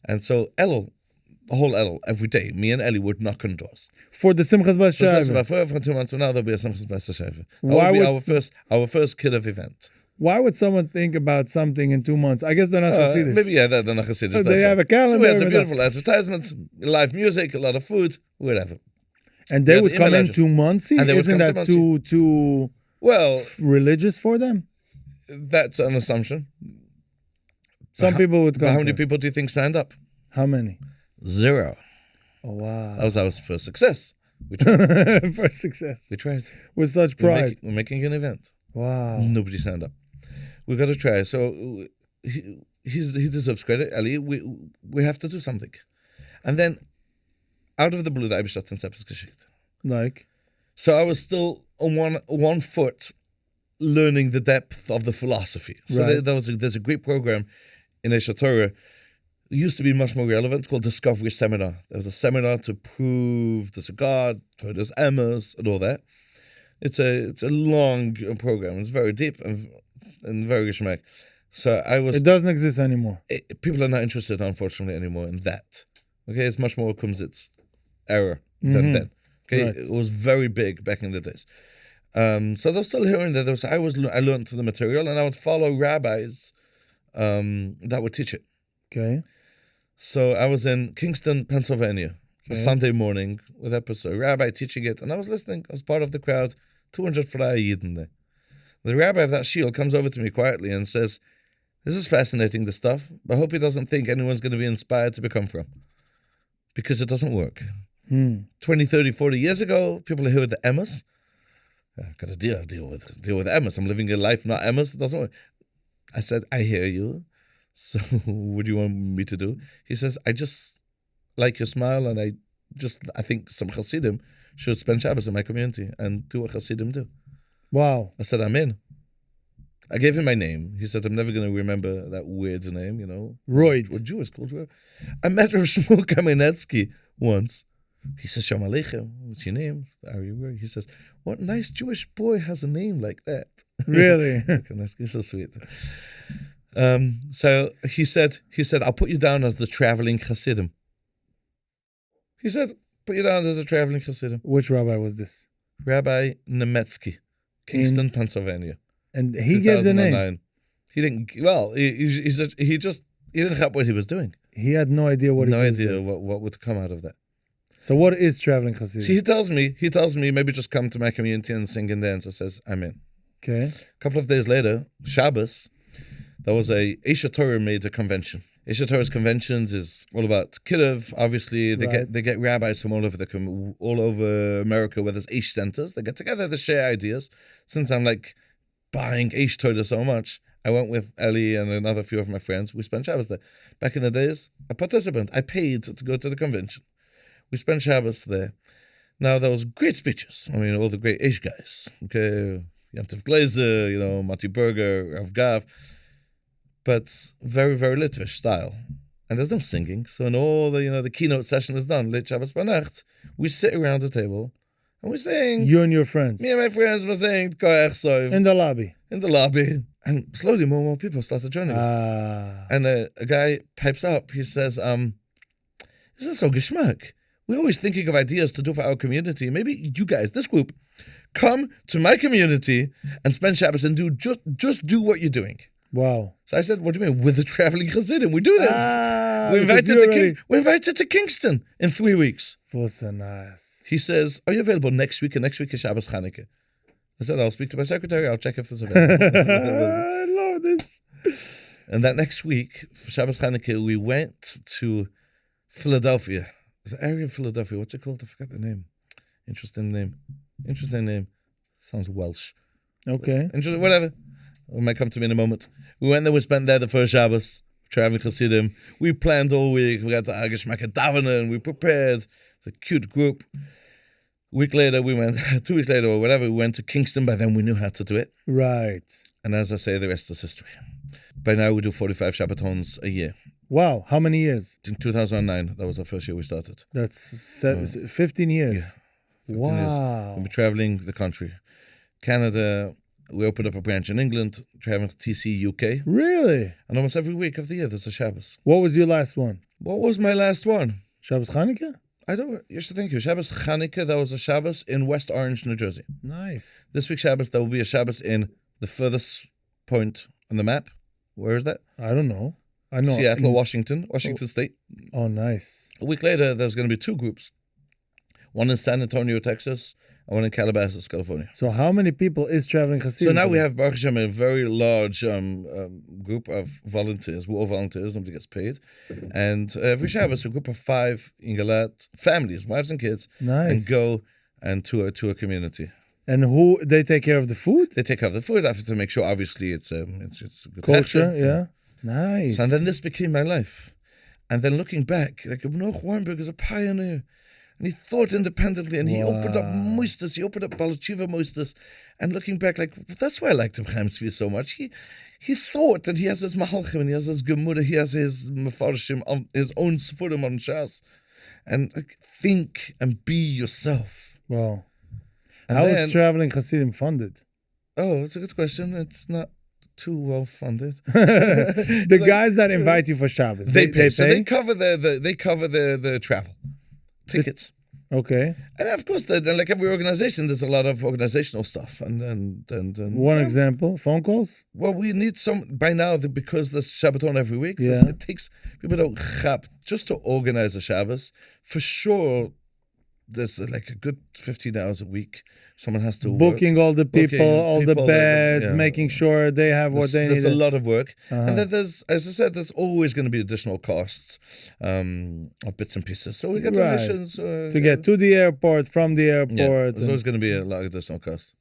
And so the whole Elul, every day, me and Eli would knock on doors. For the Simchas Vesasheva. For 2 months from now, there'll be a Simchas Vesasheva. That would be our first kiddush event. Why would someone think about something in 2 months? I guess they're not Chassidic. Maybe, they're not Chassidic. They have a calendar. So we had a beautiful advertisement, live music, a lot of food, whatever. And they would come in 2 months? Isn't that too religious for them? That's an assumption. Some people would come. How many people do you think signed up? How many? 0. Oh, wow. That was our first success. We tried. First success. We tried. With such pride. We're making an event. Wow. Nobody signed up. We've got to try. So he deserves credit, Ali. We have to do something. And then, out of the blue, the Eibush hat uns etwas geschickt. Like? So I was still on one foot learning the depth of the philosophy. So right. There's a great program in Esha Torah. It used to be much more relevant, called Discovery Seminar. There was a seminar to prove there's a God, there's Emmas, and all that. It's a long program. It's very deep and very geschmack. So it doesn't exist anymore. People are not interested, unfortunately, anymore in that. Okay, it's much more kumzitz era than then. Okay, right. It was very big back in the days. So they're still hearing that. I learned the material, and I would follow rabbis that would teach it. Okay. So I was in Kingston, Pennsylvania, a Sunday morning with a rabbi teaching it, and I was listening. I was part of the crowd, 200 Freie Yidden there. The rabbi of that shield comes over to me quietly and says, "This is fascinating, this stuff, but I hope he doesn't think anyone's going to be inspired to become from. Because it doesn't work. 20, 30, 40 years ago, people are here with the Emmas. I've got to deal with Emmas. I'm living a life, not Emmas. It doesn't work." I said, "I hear you. So what do you want me to do?" He says, "I just like your smile, and I think some Chassidim should spend Shabbos in my community and do what Chassidim do." Wow. I said, "I'm in." I gave him my name. He said, "I'm never going to remember that weird name, Royd. What Jew is called Royd. I met Rav Shmuel Kamenetsky once. He says, "Shalom Aleichem, what's your name?" He says, "What nice Jewish boy has a name like that?" Really? Kamenetsky is so sweet. So he said, I'll put you down as the Traveling Chassidim. He said, put you down as a Traveling Chassidim. Which rabbi was this? Rabbi Nemetsky, Kingston, Pennsylvania. And he gave the name. He didn't. Well, he didn't have what he was doing. He had no idea what. No idea what would come out of that. So what is Traveling Chassidim? See, he tells me maybe just come to my community and sing and dance. I says I'm in. Okay. A couple of days later, Shabbos, there was a usher made a convention. Usher's conventions is all about kidduv. Obviously, they get rabbis from all over America where there's Ish centers. They get together, they share ideas. Since I'm like buying Ish Torah so much, I went with Eli and another few of my friends. We spent Shabbos there. Back in the days, a participant. I paid to go to the convention. We spent Shabbos there. Now there was great speeches. I mean, all the great Ish guys. Okay, Yantiv Glazer, Mati Berger, Rav Gav. But very, very Litvish style. And there's no singing. So in all the keynote session is done, Lit Shabbos Banacht, we sit around the table and we sing. You and your friends? Me and my friends were singing Koach Soiv. In the lobby? In the lobby. And slowly more and more people started joining us. And a guy pipes up. He says, this is so geschmack. We're always thinking of ideas to do for our community. Maybe you guys, this group, come to my community and spend Shabbos and just do what you're doing. Wow. So I said, what do you mean? We're the Traveling Chassidim. We do this. We're invited to Kingston in 3 weeks. So nice. He says, are you available next week? And next week is Shabbos Chanukah. I said, I'll speak to my secretary. I'll check if there's available. I love this. And that next week, for Shabbos Chanukah, we went to Philadelphia. There's an area in Philadelphia. What's it called? I forgot the name. Interesting name. Sounds Welsh. Okay. Whatever. It might come to me in a moment. We went there, we spent there the first Shabbos, Traveling Chassidim. We planned all week. We got to davening, we prepared. It's a cute group. 2 weeks later, or whatever, we went to Kingston. By then, we knew how to do it. Right. And as I say, the rest is history. By now, we do 45 Shabbatons a year. Wow. How many years? In 2009, that was the first year we started. That's 15 years. Yeah. 15 wow. Years. We've been traveling the country. Canada. We opened up a branch in England, traveling to TC UK. Really? And almost every week of the year, there's a Shabbos. What was your last one? What was my last one? Shabbos Chanukah? You should thank you. Shabbos Chanukah, that was a Shabbos in West Orange, New Jersey. Nice. This week's Shabbos, there will be a Shabbos in the furthest point on the map. Where is that? I don't know. I know. Seattle, Washington State. Oh, nice. A week later, there's going to be 2 groups. One in San Antonio, Texas, and one in Calabasas, California. So how many people is Traveling Chassidim? So now we have, Baruch Hashem, a very large group of volunteers. We're all volunteers, nobody gets paid. And every Shabbos, a group of 5 Ingalat families, wives and kids, and go and tour a community. And who, they take care of the food? They take care of the food. I have to make sure, obviously, it's a good kosher, yeah. Nice. And then this became my life. And then looking back, like Noach Weinberg is a pioneer. And he thought independently, and he opened up Moistus, he opened up Balachiva Moistus. And looking back, like, that's why I liked him Chaim Tzvi so much. He thought, and he has his Mahalchim, and he has his Gemurah, he has his Mefarshim, his own Sfurim on Shas. And like, think and be yourself. Wow. And how is Traveling Chassidim funded? Oh, it's a good question. It's not too well funded. The guys that invite you for Shabbos, they pay. So they cover the travel. Tickets. Okay. And of course, like every organization, there's a lot of organizational stuff. And one example, phone calls? Well, we need some, by now, because there's Shabbaton every week, it takes, people don't chap, just to organize a Shabbos, for sure, there's like a good 15 hours a week. Someone has to booking all the people, all the beds, making sure they have what they need. There's a lot of work. And then there's, as I said, there's always going to be additional costs of bits and pieces. So we get donations. To get to the airport, from the airport. Yeah, there's always going to be a lot of additional costs.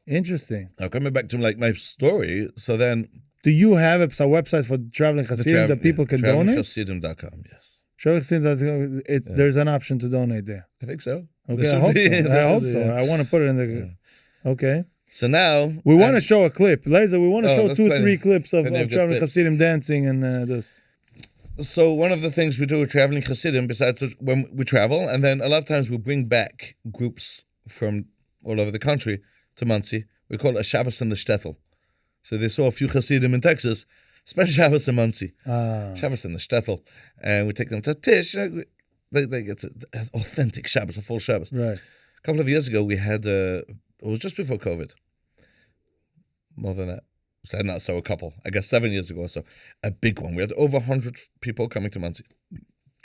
Interesting. Now, coming back to like my story, so then... Do you have a website for Traveling Chassidim that people can donate? TravelingChassidim.com, yes. There's an option to donate there. I think so. Okay, I hope so. I want to put it in the... Okay. So now... We want to show a clip. Laser, we want to show 2-3 clips of Traveling Chassidim dancing and this. So one of the things we do with Traveling Chassidim, besides when we travel, and then a lot of times we bring back groups from all over the country to Monsey. We call it a Shabbos in the Shtetl. So they saw a few Chassidim in Texas. spend Shabbos in Muncie, Ah. Shabbos in the shtetl, and we take them to Tisch. They get an authentic Shabbos, a full Shabbos. Right. A couple of years ago, we had, it was just before COVID. More than that. So not so a couple. I guess 7 years ago or so. A big one. We had over 100 people coming to Muncie.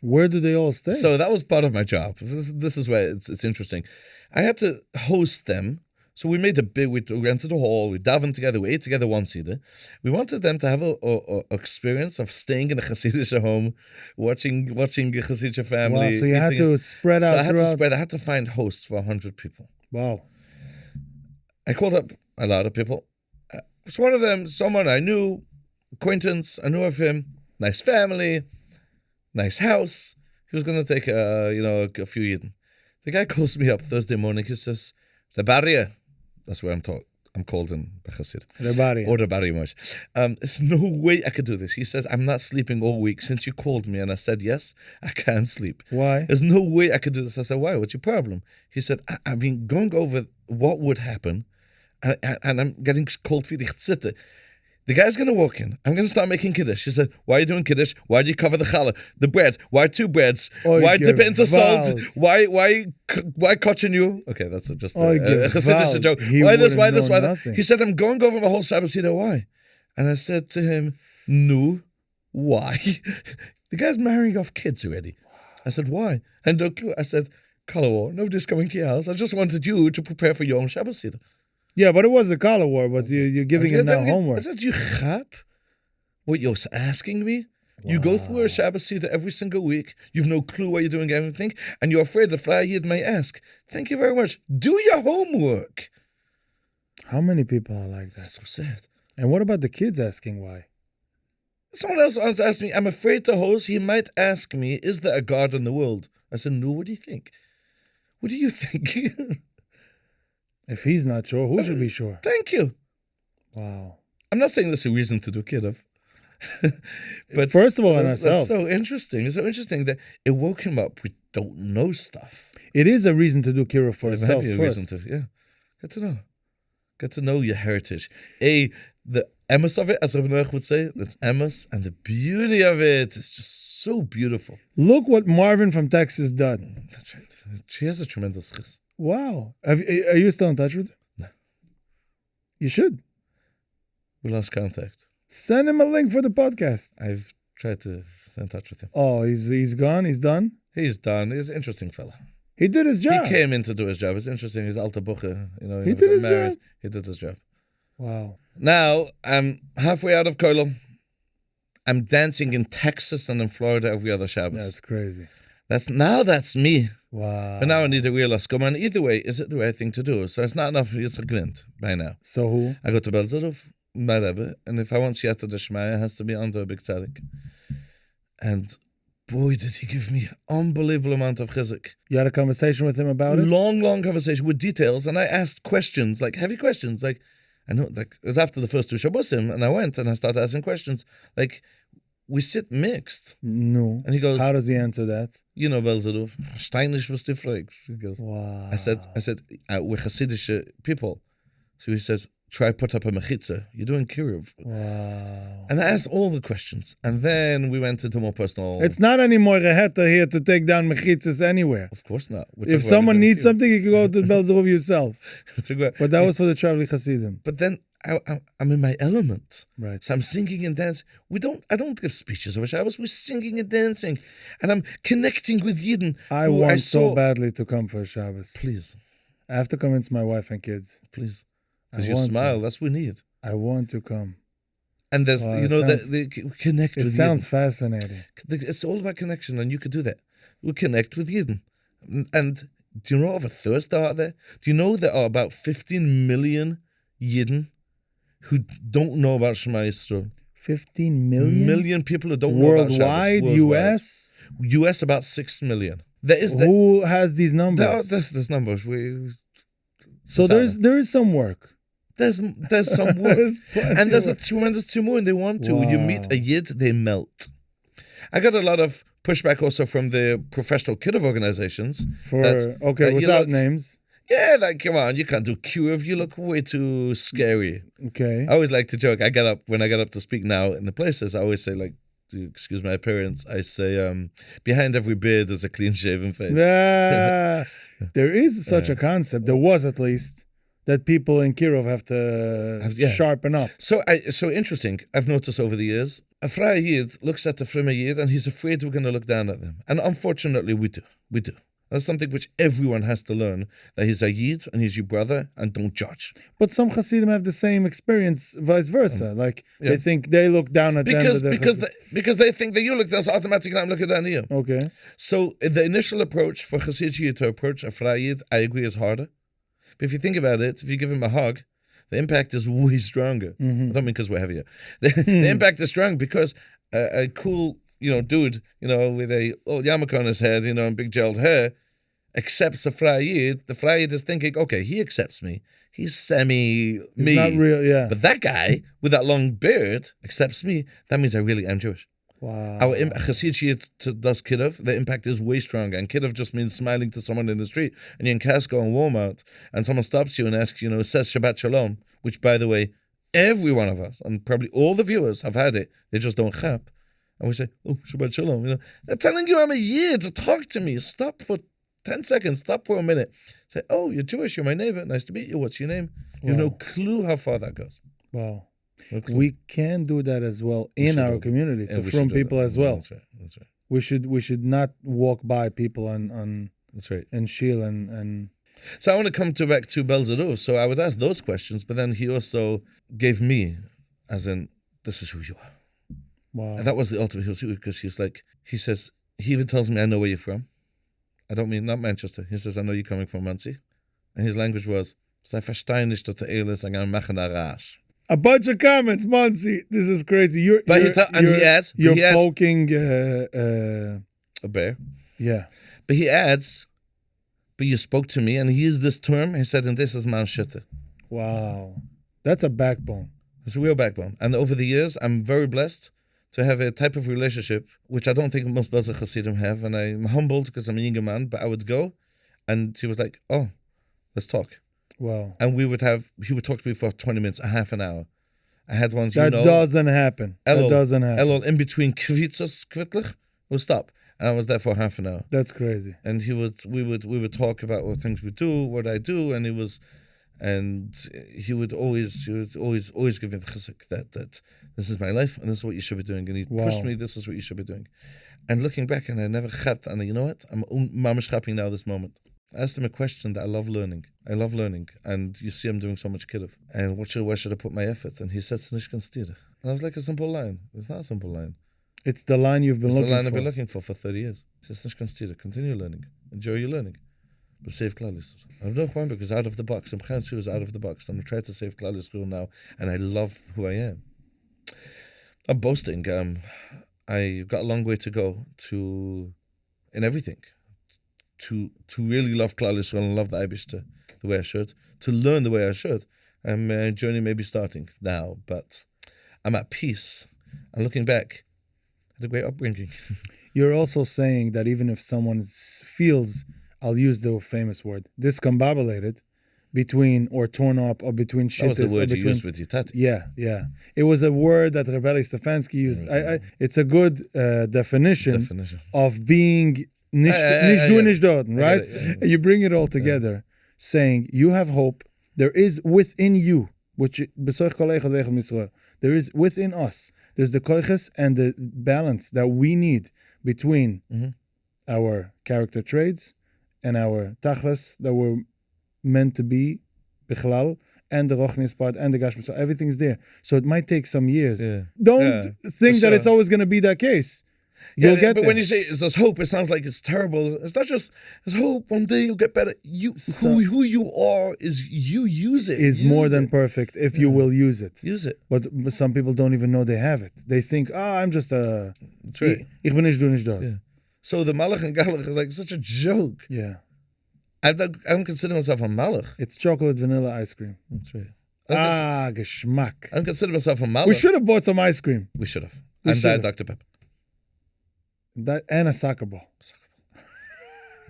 Where do they all stay? So that was part of my job. This is where it's interesting. I had to host them. So we made we rented a hall, we davened together, we ate together once either. We wanted them to have a experience of staying in a Chassidic home, watching a Chassidic family. Wow, so you had to spread out. So I had to find hosts for 100 people. Wow. I called up a lot of people. It's one of them, someone I knew, acquaintance, I knew of him, nice family, nice house. He was going to take a few Yidden. The guy calls me up Thursday morning. He says, the barrier. That's where I'm called in Chassid. The barrier. Or the barrier much. There's no way I could do this. He says, I'm not sleeping all week since you called me. And I said, yes, I can't sleep. Why? There's no way I could do this. I said, why? What's your problem? He said, I've been going over what would happen. And I'm getting cold feet. The guy's going to walk in. I'm going to start making kiddush. She said, why are you doing kiddush? Why do you cover the challah? The bread. Why 2 breads? Why dip it into salt? Why kotchen you? Okay, that's just a Chassidic joke. Why this? Why this? Why that? He said, I'm going over my whole Shabbat. Why? And I said to him, no, why? The guy's marrying off kids already. I said, why? And no clue. I said, Carlebach, nobody's coming to your house. I just wanted you to prepare for your own Shabbat. Yeah, but it was a color war, but you're giving him now homework. I said, you chap? What you're asking me? Wow. You go through a Shabbat Seder every single week. You've no clue why you're doing everything, and you're afraid the fly Yid may ask. Thank you very much. Do your homework. How many people are like that? That's so sad. And what about the kids asking why? Someone else once asked me, I'm afraid to host. He might ask me, is there a God in the world? I said, no, what do you think? What do you think? If he's not sure, who should be sure? Thank you. Wow. I'm not saying this is a reason to do kiddush. But first of all, in ourselves. That's so interesting. It's so interesting that it woke him up. We don't know stuff. It is a reason to do kiddush for ourselves first. Get to know your heritage. The emes of it, as Rabbi Noach would say, that's emes, and the beauty of it is just so beautiful. Look what Marvin from Texas done. That's right. She has a tremendous chis. Wow. Are you still in touch with him? No. You should. We lost contact. Send him a link for the podcast. I've tried to stay in touch with him. Oh, he's gone? He's done? He's done. He's an interesting fella. He did his job. He came in to do his job. It's interesting. He's alter buche. He did his married. job. He did his job. Wow. Now, I'm halfway out of Koilo. I'm dancing in Texas and in Florida every other Shabbos. That's crazy. That's me. Wow. But now I need a real Askoma. And either way, is it the right thing to do? So it's not enough. It's a glint by now. So who? I go to Belzerov, my Rebbe, and if I want Siyata Deshmaya, it has to be under a big tzaddik. And boy, did he give me unbelievable amount of chizuk. You had a conversation with him about it? Long conversation with details. And I asked questions, like heavy questions. Like, I know, like, it was after the first 2 Shabbosim, and I went and I started asking questions. Like, we sit mixed. No. And he goes, how does he answer that? You know, Belzerov, Steinish was different. He goes, wow. I said, we're Chassidic people. So he says, try put up a mechitza. You're doing kiruv. Wow. And I asked all the questions. And then we went into more personal. It's not anymore a heta here to take down mechitzas anywhere. Of course not. If someone needs something, you can go to Belzerov yourself. But that was for the Traveling Chassidim. But then I'm in my element. Right. So I'm singing and dancing. I don't give speeches over Shabbos. We're singing and dancing. And I'm connecting with Yidden. I want so badly to come for Shabbos. Please. I have to convince my wife and kids. Please. Because you smile, that's what we need. I want to come. And there's, the connect with Yidden. It sounds fascinating. It's all about connection, and you could do that. We connect with Yidden. And do you know of a thirst out there? Do you know there are about 15 million Yidden who don't know about Shema Yisrael? 15 million? Million people who don't know about Shabbos. Worldwide? US? US about 6 million. Who has these numbers? There's numbers. So there is some work. There's some work. And there's a tremendous tumor, and they want to. When you meet a Yid, they melt. I got a lot of pushback also from the professional kiddush organizations. Without names. Yeah, like, come on, you can't do Kiruv. You look way too scary. Okay. I always like to joke. When I get up to speak now in the places, I always say, like, to excuse my appearance, I say, behind every beard is a clean-shaven face. There is such a concept. There was, at least, that people in Kirov have to sharpen up. So interesting. I've noticed over the years, a Freie Yid looks at the Frimme Yid and he's afraid we're going to look down at them. And unfortunately, we do. That's something which everyone has to learn, that he's a Yid and he's your brother and don't judge. But some Chassidim have the same experience, vice versa. They think they look down at them. Because they think that you look down, so automatically I'm looking down at you. Okay. So the initial approach for Chassidic Yid to approach a Freie Yid, I agree, is harder. But if you think about it, if you give him a hug, the impact is way stronger. I don't mean because we're heavier. The impact is strong because a cool, dude, with a old yarmulke on his head, and big gelled hair, accepts a Freie Yid. The Freie Yid is thinking, okay, he accepts me. He's semi-me. He's not real, yeah. But that guy with that long beard accepts me. That means I really am Jewish. Wow. Our Chassidic Yid does Kidduv, the impact is way stronger. And Kidduv just means smiling to someone in the street. And you're in Costco and Walmart, and someone stops you and asks, says Shabbat Shalom, which, by the way, every one of us, and probably all the viewers have had it, they just don't chap. And we say, oh, Shabbat Shalom. They're telling you I'm a Yid, to talk to me. Stop for 10 seconds, stop for a minute. Say, oh, you're Jewish, you're my neighbor, nice to meet you, what's your name? You have no clue how far that goes. Wow. We can do that as well in our community to from people as well. That's right. We should not walk by people on that's right. And Shil and So I want to come back to Belzerov. So I would ask those questions, but then he also gave me, as in, this is who you are. Wow. And that was the ultimate, because he says, he even tells me, I know where you're from. I don't mean, not Manchester. He says, I know you're coming from Muncie. And his language was, sei verstehe nicht, dass ist, I'm going to machen a rash. A bunch of comments, Muncie. This is crazy. You're poking a bear. Yeah. But he adds, but you spoke to me, and he used this term. He said, and this is man shitte. Wow. That's a backbone. It's a real backbone. And over the years, I'm very blessed to have a type of relationship, which I don't think most Belzer Chassidim have. And I'm humbled because I'm a younger man, but I would go, and he was like, oh, let's talk. Wow. And he would talk to me for 20 minutes, a half an hour. I had ones, that doesn't happen. That doesn't happen. Elul, in between kvitzas, kvittlich, would stop. And I was there for half an hour. That's crazy. And we would talk about what things we do, what I do, and he would always give me the chizuk that this is my life and this is what you should be doing. And he pushed me, this is what you should be doing. And looking back, and I never chapped, and you know what? I'm mamish chapping now this moment. I asked him a question that I love learning. And you see I'm doing so much kidduv. And where should I put my effort? And he said, Nishkan stira. And I was like, a simple line. It's not a simple line. It's the line you've been looking for. It's the line I've been looking for 30 years. He says, Nishkan stira. Continue learning. Enjoy your learning. But save Klal Yisrael. I don't know why, because out of the box. I'm trying to out of the box. I'm trying to save Klal Yisrael now. And I love who I am. I'm boasting. I got a long way to go in everything. To really love Klal Yisrael and love the Eibishter the way I should, to learn the way I should. And my journey may be starting now, but I'm at peace. And looking back, I had a great upbringing. You're also saying that even if someone feels, I'll use the famous word, discombobulated between or torn up or between shittis. That was the word you used with your tati. Yeah. It was a word that Rebelli Stefanski used. It's a good definition of being nicht dort, right? You bring it all together, saying you have hope. There is within you, there is within us. There's the koiches and the balance that we need between our character traits and our tachlis that we're meant to be, bichlal, and the rochnis part and the gashmis. Everything's there. So it might take some years. Don't think that it's always going to be that case. You'll get but there. when you say there's hope, it sounds like it's terrible. It's not just there's hope. One day you'll get better. Who you are is you use it. Is more than perfect if you will use it. Use it. But some people don't even know they have it. They think, I'm just a. That's right. Ich bin nicht du nicht dort. Yeah. So the Malach and Galach is like such a joke. Yeah. I don't consider myself a Malach. It's chocolate vanilla ice cream. That's right. Geschmack. I don't consider myself a Malach. We should have bought some ice cream. We should have. And Dr. Pepper. That and a soccer ball.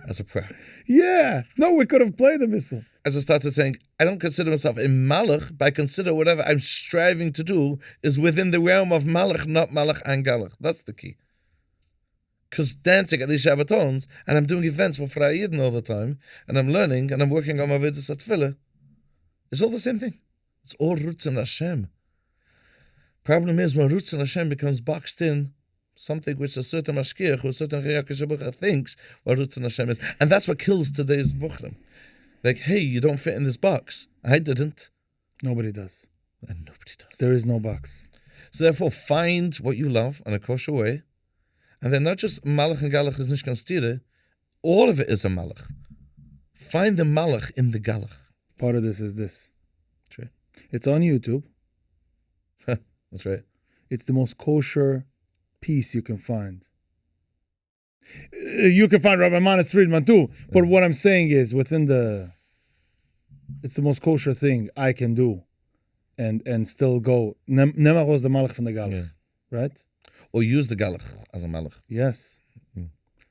as a prayer. Yeah. No, we could have played the missile. As I started saying, I don't consider myself a malach, but I consider whatever I'm striving to do is within the realm of malach, not malach and galach. That's the key. Because dancing at these Shabbatons, and I'm doing events for Frei Yidden all the time, and I'm learning, and I'm working on my Avodas HaTefillah, it's all the same thing. It's all roots in Hashem. Problem is, when roots in Hashem becomes boxed in, something which a certain mashkiach or a certain chayakashabucha thinks what roots in Hashem is. And that's what kills today's buchrim. Like, hey, you don't fit in this box. I didn't. Nobody does. And nobody does. There is no box. So therefore, find what you love in a kosher way. And then not just malach and galach is nishkan stire, all of it is a malach. Find the malach in the galach. Part of this is this. That's right. It's on YouTube. That's right. It's the most kosher piece you can find. You can find Rabbi Manis Friedman too. But what I'm saying is it's the most kosher thing I can do and still go. Nemachos the malach from the galach. Right? Or use the galach as a malach. Yes.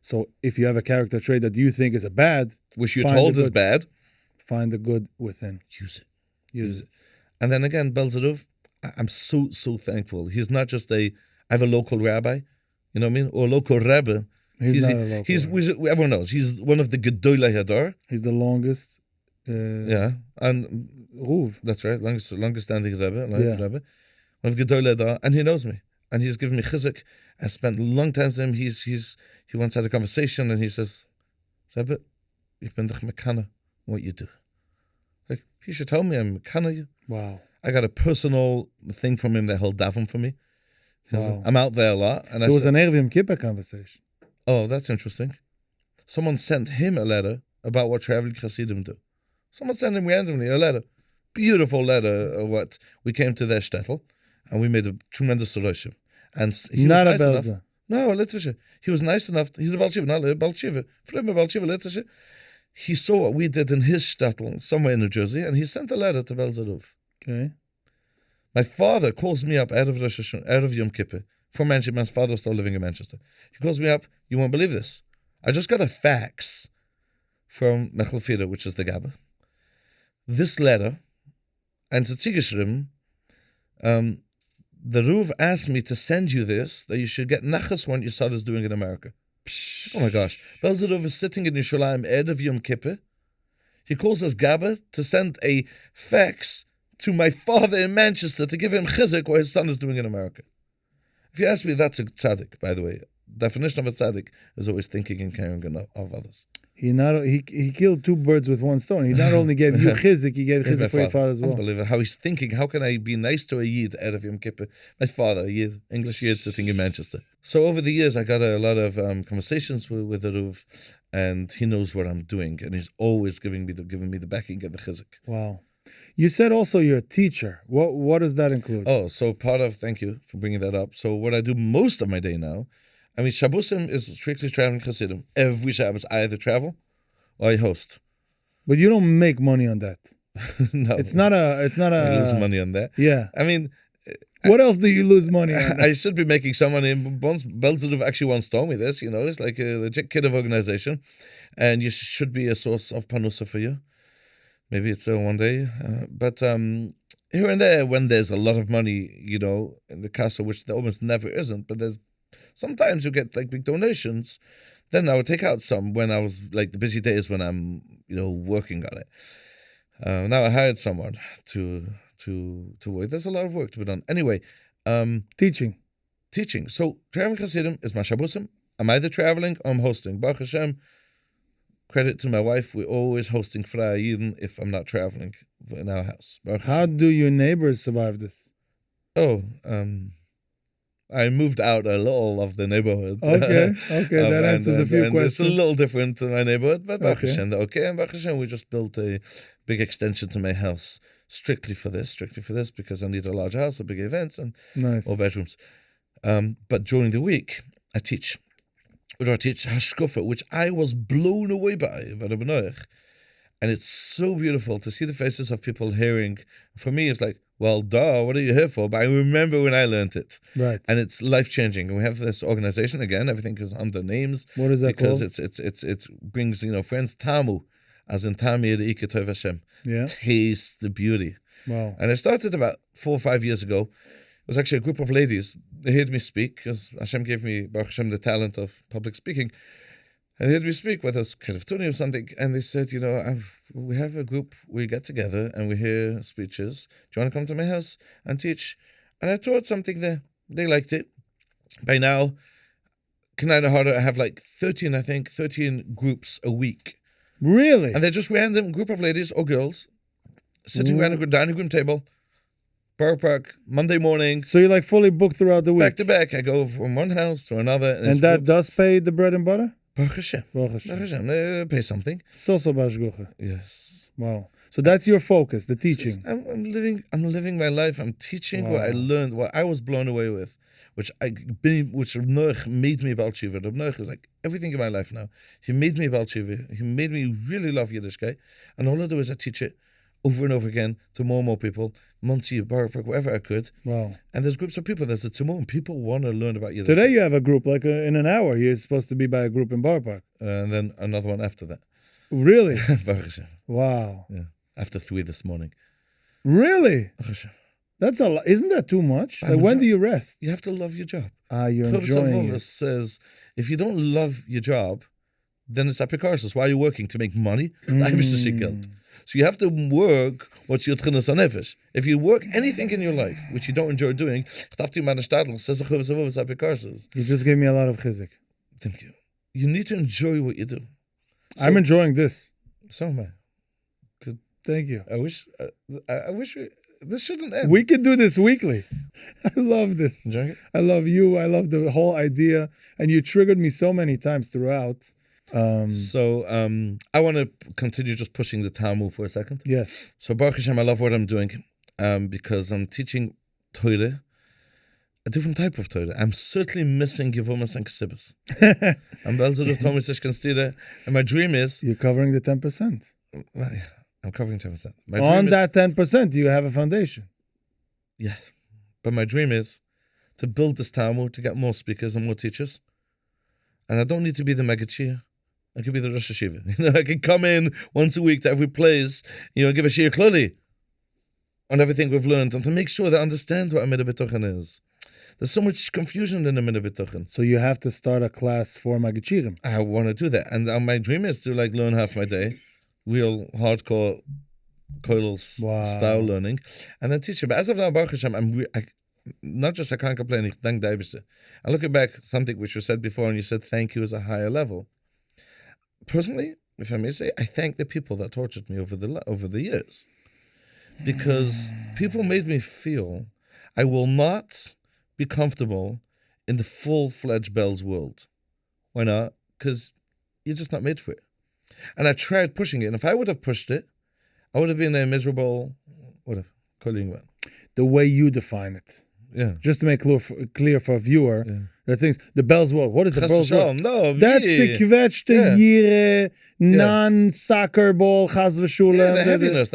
So if you have a character trait that you think is a bad, which you're told is bad, find the good within. Use it. Use it. And then again, Belzerov, I'm so thankful. He's not just I have a local rabbi, you know what I mean? Or a local rebbe. He's not a local everyone knows. He's one of the Gedolei Hadar. He's the longest. And Ruv. That's right. Longest standing rebbe. Rebbe. One of Gedolei Hadar. And he knows me. And he's given me chizuk. I spent a long time with him. He once had a conversation and he says, Rebbe, ich bin doch mekana what you do. Like, you should tell me I'm mekana you. Wow. I got a personal thing from him that he'll daven for me. Wow. I'm out there a lot. And there was an Erev Yom Kippur conversation. Oh, that's interesting. Someone sent him a letter about what Traveling Chassidim do. Someone sent him randomly a letter. Beautiful letter of what we came to their shtetl, and we made a tremendous solution. And he not was a nice Belzer. enough. No, Litvische. He was nice enough. He's a Balshiva, not a Balshiva. From a Balshiva, Litvische. He saw what we did in his shtetl somewhere in New Jersey, and he sent a letter to Belzerov. Okay. My father calls me up out of Yom Kippur from Manchester. My father was still living in Manchester. He calls me up. You won't believe this. I just got a fax from Mechlefira, which is the Gabba. This letter, and it's geschrieben, the Ruv asked me to send you this, that you should get nachas what your son is doing in America. Oh my gosh. Belzerov is sitting in Yerushalayim out of Yom Kippur. He calls us Gabba to send a fax to my father in Manchester to give him chizuk what his son is doing in America. If you ask me, that's a tzaddik, by the way. Definition of a tzaddik is always thinking and caring of others. He killed two birds with one stone. He not only gave you chizik, he gave chizik for your father as well. Unbelievable how he's thinking. How can I be nice to a Yid out of Yom Kippur? My father, a Yid, English Yid sitting in Manchester. So over the years, I got a lot of conversations with the Ruv, and he knows what I'm doing, and he's always giving me the backing and the chizik. Wow. You said also you're a teacher. What does that include? Oh, so thank you for bringing that up. So what I do most of my day now, I mean, Shabbosim is strictly Traveling Chassidim. Every Shabbos, I either travel or I host. But you don't make money on that. No. It's not a... I lose money on that. Yeah. I mean... What else do you lose money on? I should be making some money. Belzerov actually once told me this, it's like a legit kid of organization. And you should be a source of panusa for you. Maybe it's one day. But here and there, when there's a lot of money, in the casa, which there almost never isn't, but there's sometimes you get like big donations, then I would take out some when I was like the busy days when I'm, working on it. Now I hired someone to work. There's a lot of work to be done. Anyway, teaching. So Traveling Chassidim is my Shabbosim. I'm either traveling or I'm hosting. Baruch Hashem, credit to my wife, we're always hosting Frei Yidden if I'm not traveling in our house. How do your neighbors survive this? Oh, I moved out a little of the neighborhood. Okay, that answers a few questions. It's a little different in my neighborhood, but Baruch Hashem, okay. And Baruch Hashem, we just built a big extension to my house strictly for this, because I need a large house, a big events, and all bedrooms. But during the week, I teach. I teach Hashkofa, which I was blown away by Rabbi Noach. And it's so beautiful to see the faces of people hearing. For me, it's like, well, duh, what are you here for? But I remember when I learned it. Right. And it's life-changing. And we have this organization, again, everything is under names. What is that because called? it brings, friends, Tamu, as in Tamir the Iketov Hashem. Yeah. Taste the beauty. Wow. And I started about 4 or 5 years ago. It was actually a group of ladies. They heard me speak, because Hashem gave me, Baruch Hashem, the talent of public speaking. And they heard me speak, whether it's kind of tuning or something, and they said, we have a group, we get together and we hear speeches. Do you want to come to my house and teach? And I taught something there. They liked it. By now, Canada Harder, I have like 13 groups a week. Really? And they're just random group of ladies or girls sitting around a dining room table, Borough Park, Monday morning. So you're like fully booked throughout the week? Back to back. I go from one house to another. And that does pay the bread and butter? Baruch Hashem. Baruch Hashem. Baruch Hashem. They pay something. It's also bashgucha. Yes. Wow. So that's your focus, the teaching. I'm living my life. I'm teaching what I learned, what I was blown away with, which Oneg made me Baal Tshuva. Oneg is like everything in my life now. He made me Baal Tshuva. He made me really love Yiddishkeit. And all I do is I teach it over and over again to more and more people, Monsey, Borough Park, wherever I could. Wow. And there's groups of people, there's a tzimur, and people want to learn about Yiddishkeit. Today you have a group, like in an hour. You're supposed to be by a group in Borough Park. And then another one after that. Really? Baruch Hashem. Wow. Yeah. After 3 this morning. Really? Baruch Hashem. That's a lot. Isn't that too much? Like, when do you rest? You have to love your job. You're enjoying it. Says, if you don't love your job, then it's apikarsis. Why are you working? To make money? So you have to work what's your tchinas hanefesh. If you work anything in your life which you don't enjoy doing, you just gave me a lot of chizik. Thank you. You need to enjoy what you do. So, I'm enjoying this. So am I. Good. Thank you. I wish this shouldn't end. We could do this weekly. I love this. Enjoying it? I love you. I love the whole idea. And you triggered me so many times throughout. So I want to continue just pushing the Talmud for a second. Yes. So Baruch Hashem, I love what I'm doing because I'm teaching Torah, a different type of Torah. I'm certainly missing Yevumas and Ksibas. I'm Belzadov Thomas Ishkanstira, and my dream is... You're covering the 10%. I'm covering 10%. On that 10%, you have a foundation. Yeah. But my dream is to build this Talmud, to get more speakers and more teachers. And I don't need to be the Megachia. I could be the Rosh Hashiva. I can come in once a week to every place, give a Shir Klali on everything we've learned, and to make sure they understand what a Midah B'tochen is. There's so much confusion in the Midah B'tochen. So you have to start a class for Magichirim. I want to do that. And my dream is to learn half my day, real hardcore kollel style learning, and then teach it. But as of now, Baruch Hashem, I can't complain. Ich dank der Eibishter. I'm looking back something which was said before, and you said thank you is a higher level. Personally, if I may say, I thank the people that tortured me over the years, because people made me feel I will not be comfortable in the full-fledged Bells world. Why not? Because you're just not made for it. And I tried pushing it, and if I would have pushed it, I would have been a miserable, the way you define it. Yeah. Just to make clear for a viewer, the things, the Bells world. What is the Bells world? No, that's a kwetschte, yire, non-soccer ball, chas v'shula. Yeah, the heaviness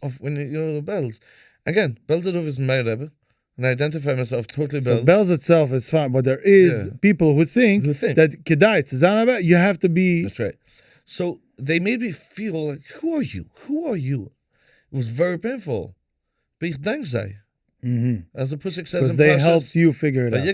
of when you the Bells. Again, Bells is my Rebbe, and I identify myself totally Bells. So Bells itself is fine, but there is people who think that kedai, you have to be... That's right. So they made me feel like, who are you? Who are you? It was very painful. But ich dank sei. As the Pusik says in they helped you figure it out.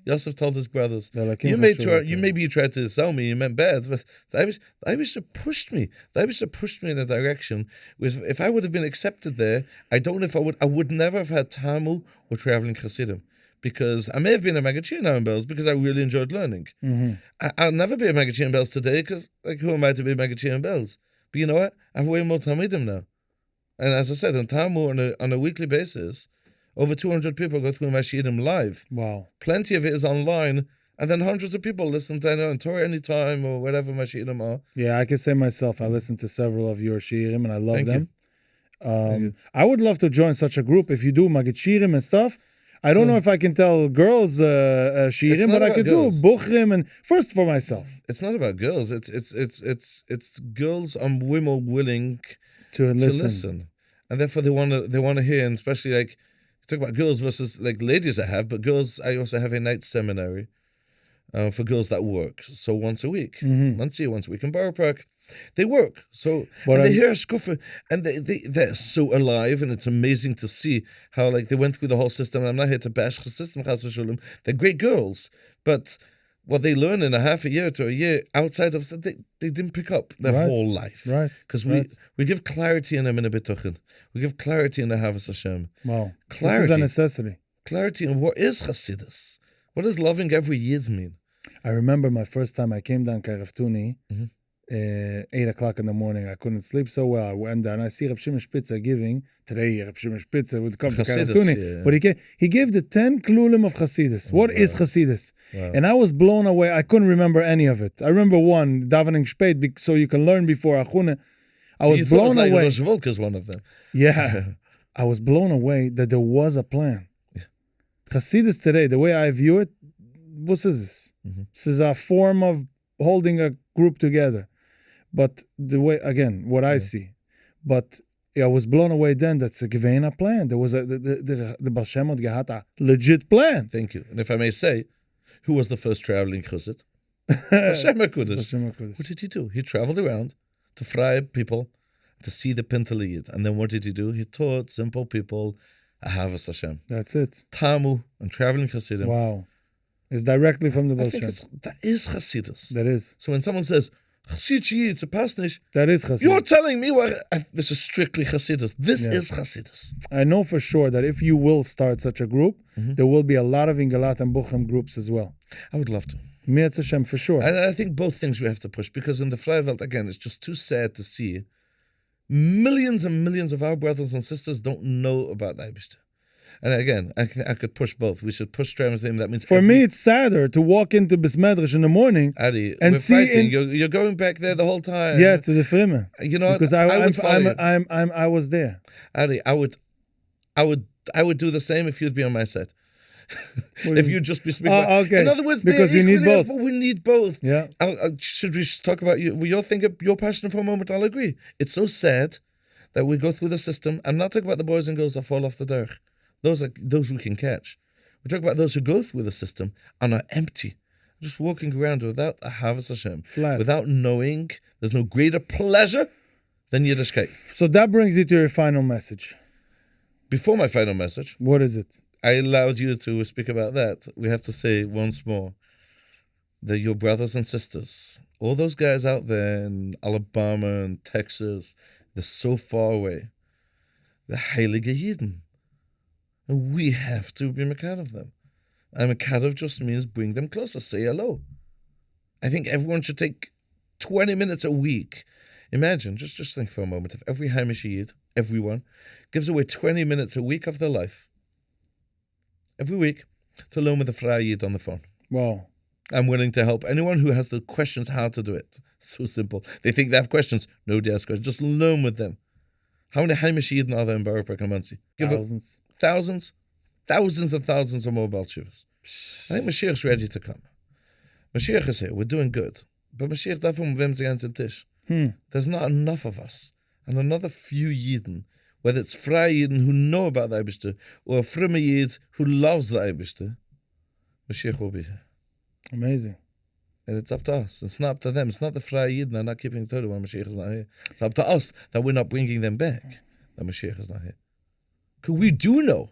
Yosef told his brothers, maybe you tried to sell me, you meant bad, but the Eibishter pushed me. The Eibishter pushed me in a direction. If I would have been accepted there, I would never have had Talmud or Traveling Chassidim. Because I may have been a Magachir now in Bells because I really enjoyed learning. I'll never be a Magachir in Bells today because, who am I to be a Magachir in Bells? But you know what? I have way more Talmidim now. And as I said, in Talmud, on a weekly basis, over 200 people go through my shiurim live. Wow. Plenty of it is online, and then hundreds of people listen to on Torah anytime or whatever my shiurim are. Yeah, I can say myself, I listened to several of your shiurim, and I love them. Thank you. I would love to join such a group. If you do Magid Shiurim and stuff, I don't know if I can tell girls shirim, not but I about could girls. do buchrim and first for myself It's not about girls. It's girls and women willing to to listen. listen, and therefore they want to hear. And especially like talk about girls versus like ladies I have, but girls I also have a night seminary for girls that work. So once a week, once a week in Borough Park, they work. So But and they I'm- hear a scuffer, and they're so alive, and it's amazing to see how like they went through the whole system. And I'm not here to bash the system, chas v'sholem. They're great girls, but what they learn in a half a year to a year outside of they didn't pick up their Right. whole life. Right. Because Right. we give clarity in a minute bituchin. We give clarity in the Havas Hashem. Wow. This is Clarity. a necessity. Clarity in what is Chassidus. What does loving every Yid mean? I remember my first time I came down Karaftuni, Mhm. 8 o'clock in the morning. I couldn't sleep so well. I went down. I see Reb Shimon Spitzer giving. Today, Reb Shimon Spitzer would come to Chassidus, Karaftuni. yeah. But he gave the 10 klulim of Chassidus. What is Chassidus? Wow. And I was blown away. I couldn't remember any of it. I remember one, davening spät, so you can learn before Achune. I was You thought it blown like away. Rosh Volka's one of them. Yeah. I was blown away that there was a plan. Chassidus today, the way I view it, what is this? This is a form of holding a group together. But the way, again, what I see. But I was blown away then that it's given a plan. There was the Baal Shem Tov had a legit plan. Thank you. And if I may say, who was the first traveling chassid? Hashem HaKodesh. Hashem HaKodesh. What did he do? He traveled around to fry people, to see the Pintaliyid. And then what did he do? He taught simple people Ahavas Hashem. That's it. Tamu and traveling Chassidim. Wow. It's directly from the I Baal think Shem. that is Chassidus. That is. So when someone says, Chassid it's a pasnish, That is Chassidus. you're telling me this is strictly Chassidus. This Yeah. is Chassidus. I know for sure that if you will start such a group, there will be a lot of Ingalat and Bucham groups as well. I would love to. Mirz Hashem for sure. And I think both things we have to push, because in the Freiveld, again, it's just too sad to see millions and millions of our brothers and sisters don't know about the Eibishter. And again, I could push both. We should push Traveling. That means For me, it's sadder to walk into Bismedrash in the morning. Adi, and we're see fighting. in- You're going back there the whole time. Yeah, to the Frimme. You know, Because I would follow you. I was there. Adi, I would do the same if you'd be on my side. If you'd just be speaking. Oh, okay. In other words, Because they're you need equally as- both. But we need both. Yeah. Should we talk about you? You're thinking, you're passionate for a moment. I'll agree. It's so sad that we go through the system. I'm not talking about the boys and girls that fall off the derech. Those we can catch. We talk about those who go through the system and are empty, just walking around without a Havas Hashem, Flat. without knowing. There's no greater pleasure than Yiddishkeit. So that brings you to your final message. Before my final message, What is it? I allowed you to speak about that. We have to say once more that your brothers and sisters, all those guys out there in Alabama and Texas, they're so far away. The Heilige Yidden. And we have to be Mekad of them. And Mekad of just means bring them closer, say hello. I think everyone should take 20 minutes a week. Imagine, just think for a moment, if every Haimish Yid, everyone, gives away 20 minutes a week of their life, every week, to learn with a Frei Yid on the phone. Wow. I'm willing to help anyone who has the questions how to do it. So simple. They think they have questions. Nobody has questions. Just learn with them. How many Haimish Yidden are there in Borough Park and Monsey? Thousands. Thousands and thousands of mobile shivas. I think Mashiach's ready to come. Mashiach is here. We're doing good. But Mashiach davon wem sie ganz im Tisch. There's not enough of us. And another few Yidden, whether it's Frei Yidden who know about the Eibishter, or a Frimme Yid who loves the Eibishter, Mashiach will be here. Amazing. And it's up to us. It's not up to them. It's not the Frei Yidden are not keeping Torah when Mashiach is not here. It's up to us that we're not bringing them back, that Mashiach is not here. Because we do know.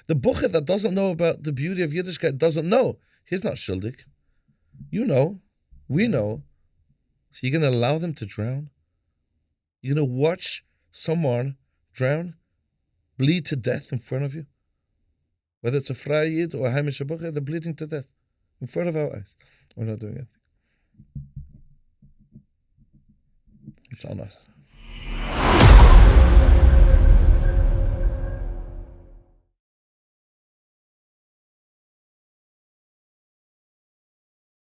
The Bucher that doesn't know about the beauty of Yiddishkeit doesn't know. He's not Shildik. You know. We know. So you're going to allow them to drown? You're going to watch someone drown, bleed to death in front of you? Whether it's a Frei Yid or a Haimish Bucher, they're bleeding to death in front of our eyes. We're not doing anything. It's on us.